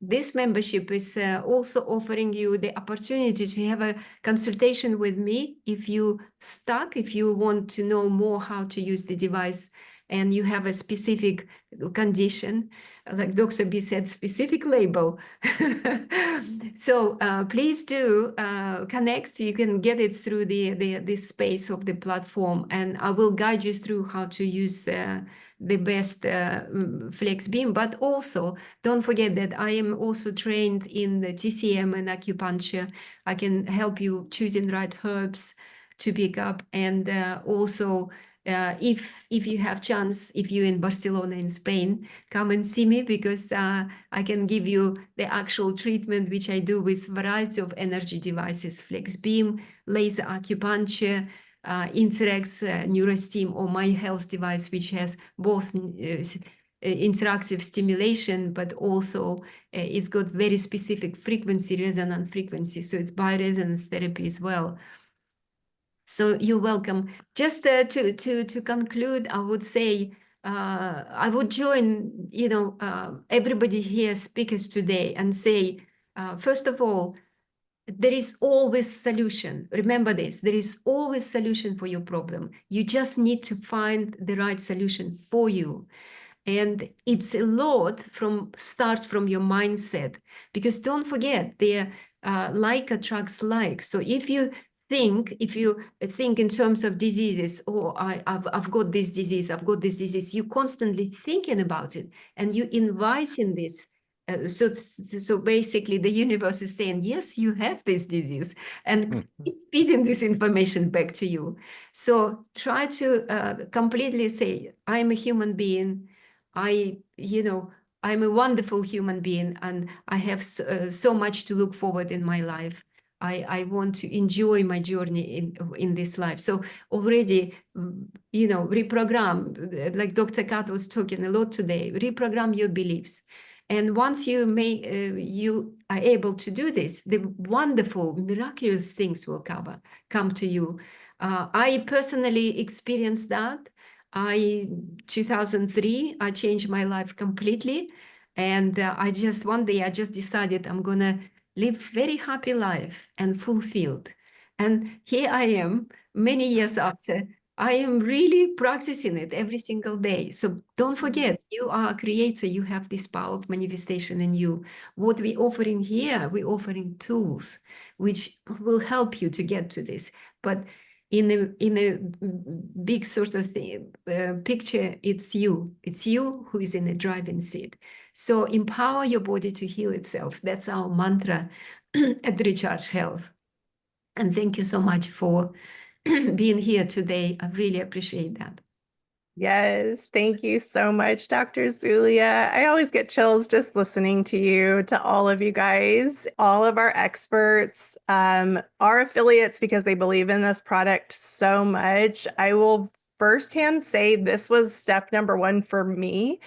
this membership is also offering you the opportunity to have a consultation with me if you want to know more how to use the device, and you have a specific condition, like Dr. B said, specific label. So please do connect. You can get it through this space of the platform, and I will guide you through how to use the best FlexBeam. But also, don't forget that I am also trained in the TCM and acupuncture. I can help you choosing right herbs to pick up, and also if you have chance, if you're in Barcelona in Spain, come and see me, because I can give you the actual treatment, which I do with variety of energy devices, FlexBeam, laser acupuncture, Interex, NeuroSteam, or my health device, which has both interactive stimulation, but also it's got very specific frequency, resonant frequency. So it's bioresonance therapy as well. So you're welcome. Just to conclude, I would say I would join, everybody here, speakers today, and say, first of all, there is always solution. Remember this, there is always solution for your problem. You just need to find the right solution for you. And it's a lot starts from your mindset, because don't forget, like attracts like. So if you think in terms of diseases, oh, I've got this disease, you're constantly thinking about it, and you inviting this. So basically the universe is saying, yes, you have this disease, and feeding this information back to you. So try to completely say, I'm a human being. I'm a wonderful human being, and I have so much to look forward in my life. I want to enjoy my journey in this life. So already, reprogram, like Dr. Kat was talking a lot today, reprogram your beliefs. And once you are able to do this, the wonderful, miraculous things will come to you. I personally experienced that. 2003, I changed my life completely. And one day I just decided I'm gonna live very happy life and fulfilled. And here I am, many years after, I am really practicing it every single day. So don't forget, you are a creator. You have this power of manifestation in you. What we're offering here, we're offering tools which will help you to get to this. But in a big sort of picture, it's you. It's you who is in the driving seat. So empower your body to heal itself. That's our mantra at Recharge Health. And thank you so much for being here today. I really appreciate that. Yes, thank you so much, Dr. Zulia. I always get chills just listening to you, to all of you guys. All of our experts are affiliates because they believe in this product so much. I will firsthand say this was step number one for me.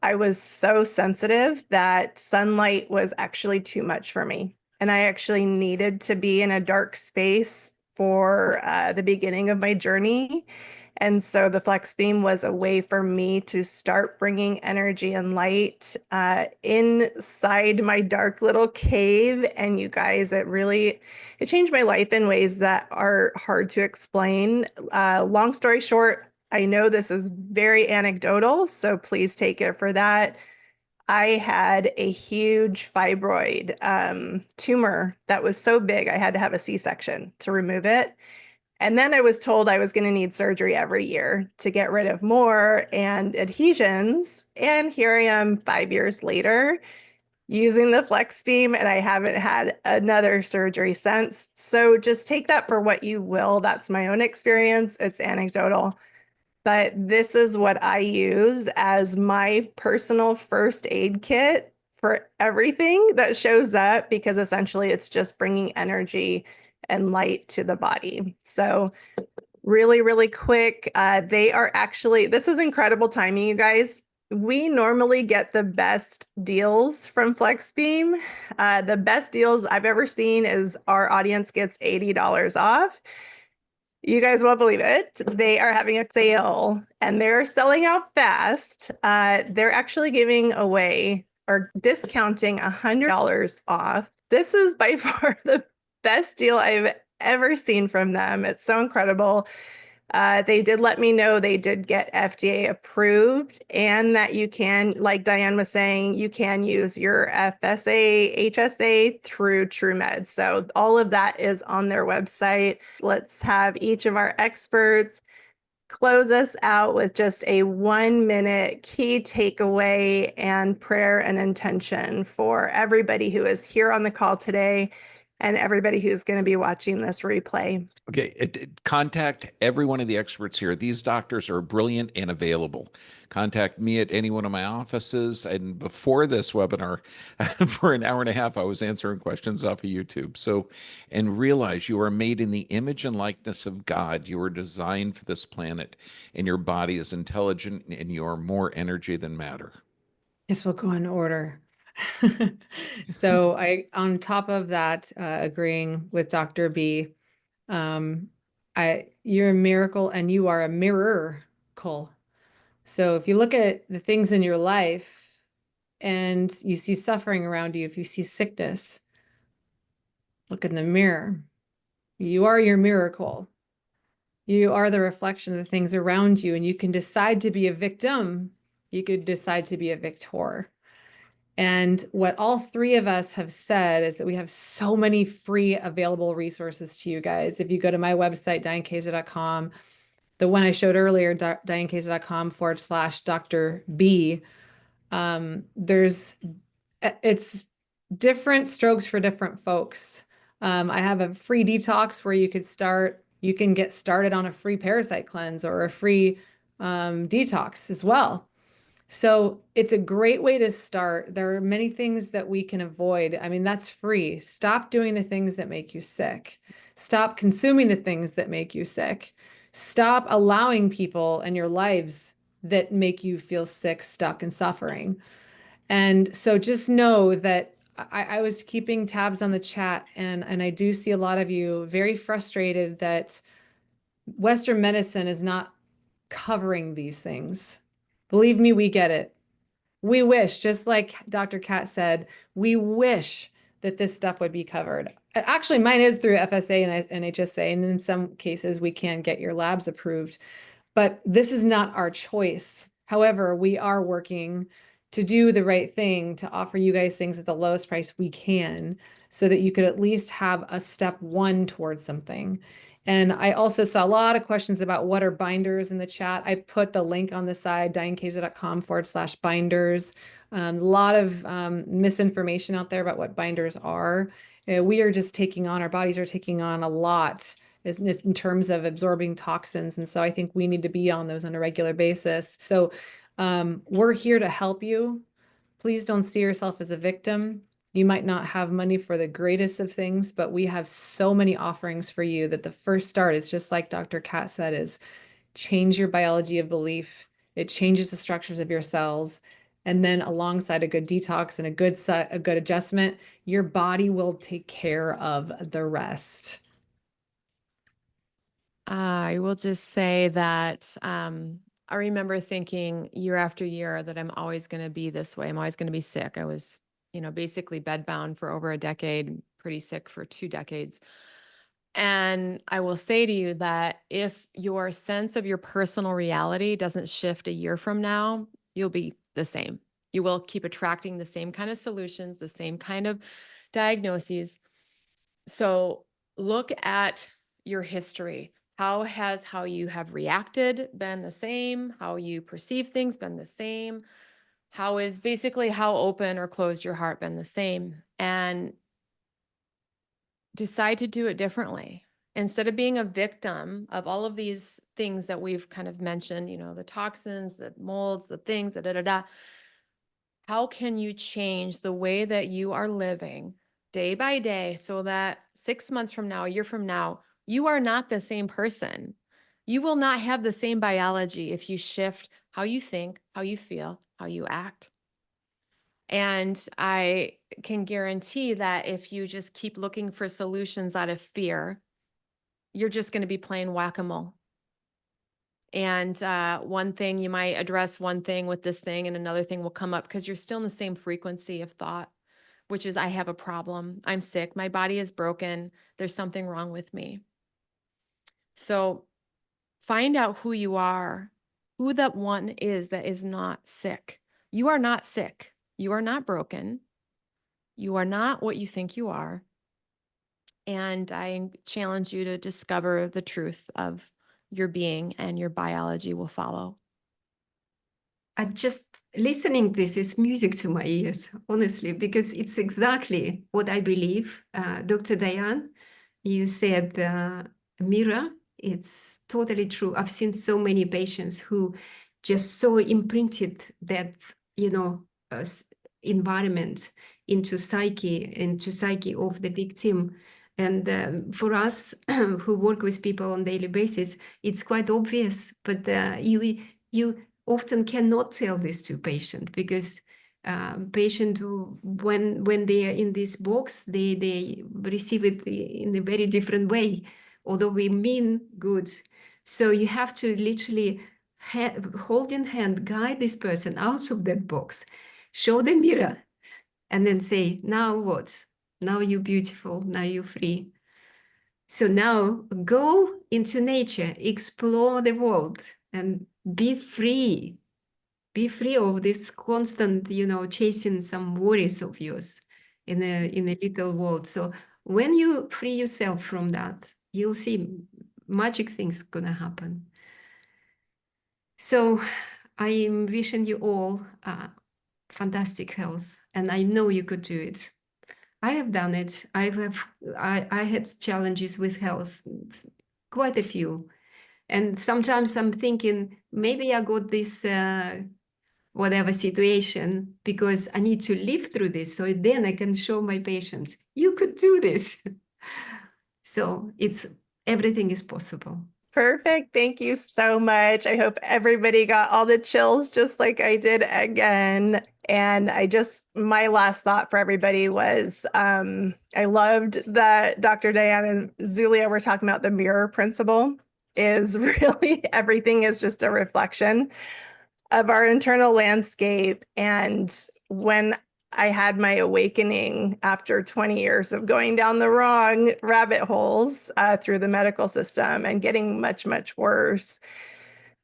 I was so sensitive that sunlight was actually too much for me. And I actually needed to be in a dark space for the beginning of my journey. And so the Flex Beam was a way for me to start bringing energy and light inside my dark little cave. And you guys, it changed my life in ways that are hard to explain. Long story short, I know this is very anecdotal, so please take it for that. I had a huge fibroid tumor that was so big I had to have a C-section to remove it. And then I was told I was going to need surgery every year to get rid of more and adhesions. And here I am 5 years later using the Flex Beam, and I haven't had another surgery since. So just take that for what you will. That's my own experience. It's anecdotal. But this is what I use as my personal first aid kit for everything that shows up, because essentially it's just bringing energy and light to the body. So really, really quick, this is incredible timing, you guys. We normally get the best deals from Flex Beam. The best deals I've ever seen is our audience gets $80 off. You guys won't believe it. They are having a sale and they're selling out fast. They're actually giving away or discounting $100 off. This is by far the best deal I've ever seen from them. It's so incredible. They did let me know they did get FDA approved, and that you can, like Diane was saying, you can use your FSA, HSA through TrueMed. So all of that is on their website. Let's have each of our experts close us out with just a 1-minute key takeaway and prayer and intention for everybody who is here on the call today and everybody who's going to be watching this replay. Okay, contact every one of the experts here. These doctors are brilliant and available. Contact me at any one of my offices. And before this webinar, for an hour and a half, I was answering questions off of YouTube. So, and realize you are made in the image and likeness of God. You are designed for this planet, and your body is intelligent, and you are more energy than matter. This will go in order. So on top of that, agreeing with Dr. B, you're a miracle and you are a miracle. So if you look at the things in your life and you see suffering around you, if you see sickness, look in the mirror. You are your miracle. You are the reflection of the things around you, and you can decide to be a victim. You could decide to be a victor. And what all three of us have said is that we have so many free available resources to you guys. If you go to my website, dianekaiser.com, the one I showed earlier, dianekaiser.com/Dr. B, it's different strokes for different folks. I have a free detox where you can get started on a free parasite cleanse or a free detox as well. So it's a great way to start. There are many things that we can avoid. I mean, that's free. Stop doing the things that make you sick. Stop consuming the things that make you sick. Stop allowing people in your lives that make you feel sick, stuck, and suffering. And so just know that I was keeping tabs on the chat, and I do see a lot of you very frustrated that Western medicine is not covering these things. Believe me, we get it. We wish, just like Dr. Kat said, we wish that this stuff would be covered. Actually, mine is through FSA and HSA, and in some cases, we can get your labs approved. But this is not our choice. However, we are working to do the right thing to offer you guys things at the lowest price we can so that you could at least have a step one towards something. And I also saw a lot of questions about what are binders in the chat. I put the link on the side, dianekaiser.com/binders. A lot of misinformation out there about what binders are. We are just taking on, our bodies are taking on a lot in terms of absorbing toxins. And so I think we need to be on those on a regular basis. So we're here to help you. Please don't see yourself as a victim. You might not have money for the greatest of things, but we have so many offerings for you that the first start is just like Dr. Kat said, is change your biology of belief. It changes the structures of your cells. And then alongside a good detox and a good adjustment, your body will take care of the rest. I will just say that I remember thinking year after year that I'm always going to be this way. I'm always going to be sick. I was, basically bedbound for over a decade, pretty sick for 2 decades. And I will say to you that if your sense of your personal reality doesn't shift a year from now, you'll be the same. You will keep attracting the same kind of solutions, the same kind of diagnoses. So look at your history. How has how you have reacted been the same? How you perceive things been the same? How open or closed your heart been the same? And decide to do it differently. Instead of being a victim of all of these things that we've kind of mentioned, the toxins, the molds, the things, how can you change the way that you are living day by day so that 6 months from now, a year from now, you are not the same person? You will not have the same biology if you shift how you think, how you feel, how you act. And I can guarantee that if you just keep looking for solutions out of fear, you're just going to be playing whack-a-mole. And one thing, you might address one thing with this thing and another thing will come up because you're still in the same frequency of thought, which is, I have a problem. I'm sick. My body is broken. There's something wrong with me. So find out who you are, who that one is that is not sick. You are not sick. You are not broken. You are not what you think you are. And I challenge you to discover the truth of your being, and your biology will follow. Just listening this is music to my ears, honestly, because it's exactly what I believe. Dr. Diane, you said mirror. It's totally true. I've seen so many patients who just so imprinted that, you know, environment into psyche of the victim. And for us who work with people on daily basis, it's quite obvious, but you often cannot tell this to patient, because patient who, when they are in this box, they receive it in a very different way, although we mean good. So you have to literally hold in hand, guide this person out of that box, show the mirror, and then say, now what? Now you're beautiful, now you're free. So now go into nature, explore the world, and be free. Be free of this constant, you know, chasing some worries of yours in a little world. So when you free yourself from that, you'll see magic things gonna happen. So I am wishing you all fantastic health, and I know you could do it. I have done it. I had challenges with health, quite a few. And sometimes I'm thinking, maybe I got this whatever situation because I need to live through this, so then I can show my patients, you could do this. So everything is possible. Perfect. Thank you so much. I hope everybody got all the chills just like I did again. And my last thought for everybody was, I loved that Dr. Diane and Zulia were talking about the mirror principle. Is really everything is just a reflection of our internal landscape. And when I had my awakening after 20 years of going down the wrong rabbit holes through the medical system and getting much, much worse,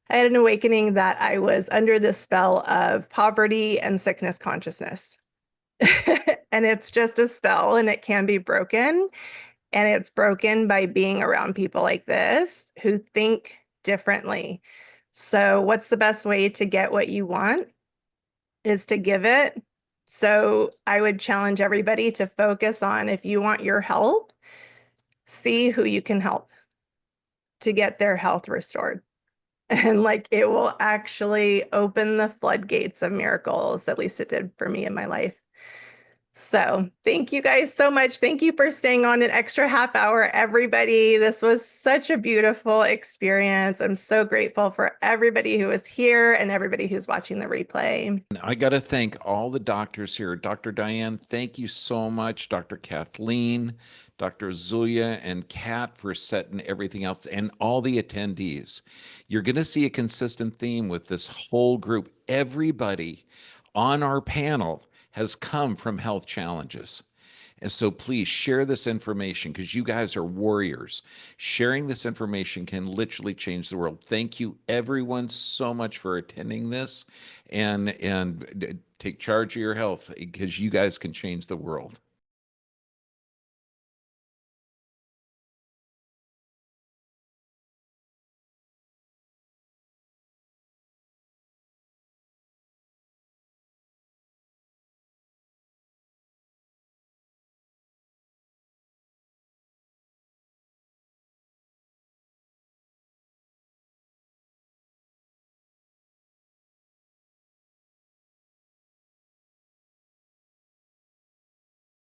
I had an awakening that I was under the spell of poverty and sickness consciousness. And it's just a spell, and it can be broken. And it's broken by being around people like this who think differently. So what's the best way to get what you want? Is to give it. So I would challenge everybody to focus on, if you want your help, see who you can help to get their health restored. And like, it will actually open the floodgates of miracles. At least it did for me in my life. So thank you guys so much. Thank you for staying on an extra half hour, everybody. This was such a beautiful experience. I'm so grateful for everybody who was here and everybody who's watching the replay. I got to thank all the doctors here. Dr. Diane, thank you so much. Dr. Kathleen, Dr. Zulia, and Kat for setting everything else, and all the attendees. You're going to see a consistent theme with this whole group. Everybody on our panel has come from health challenges. And so please share this information, because you guys are warriors. Sharing this information can literally change the world. Thank you, everyone, so much for attending this, and take charge of your health, because you guys can change the world.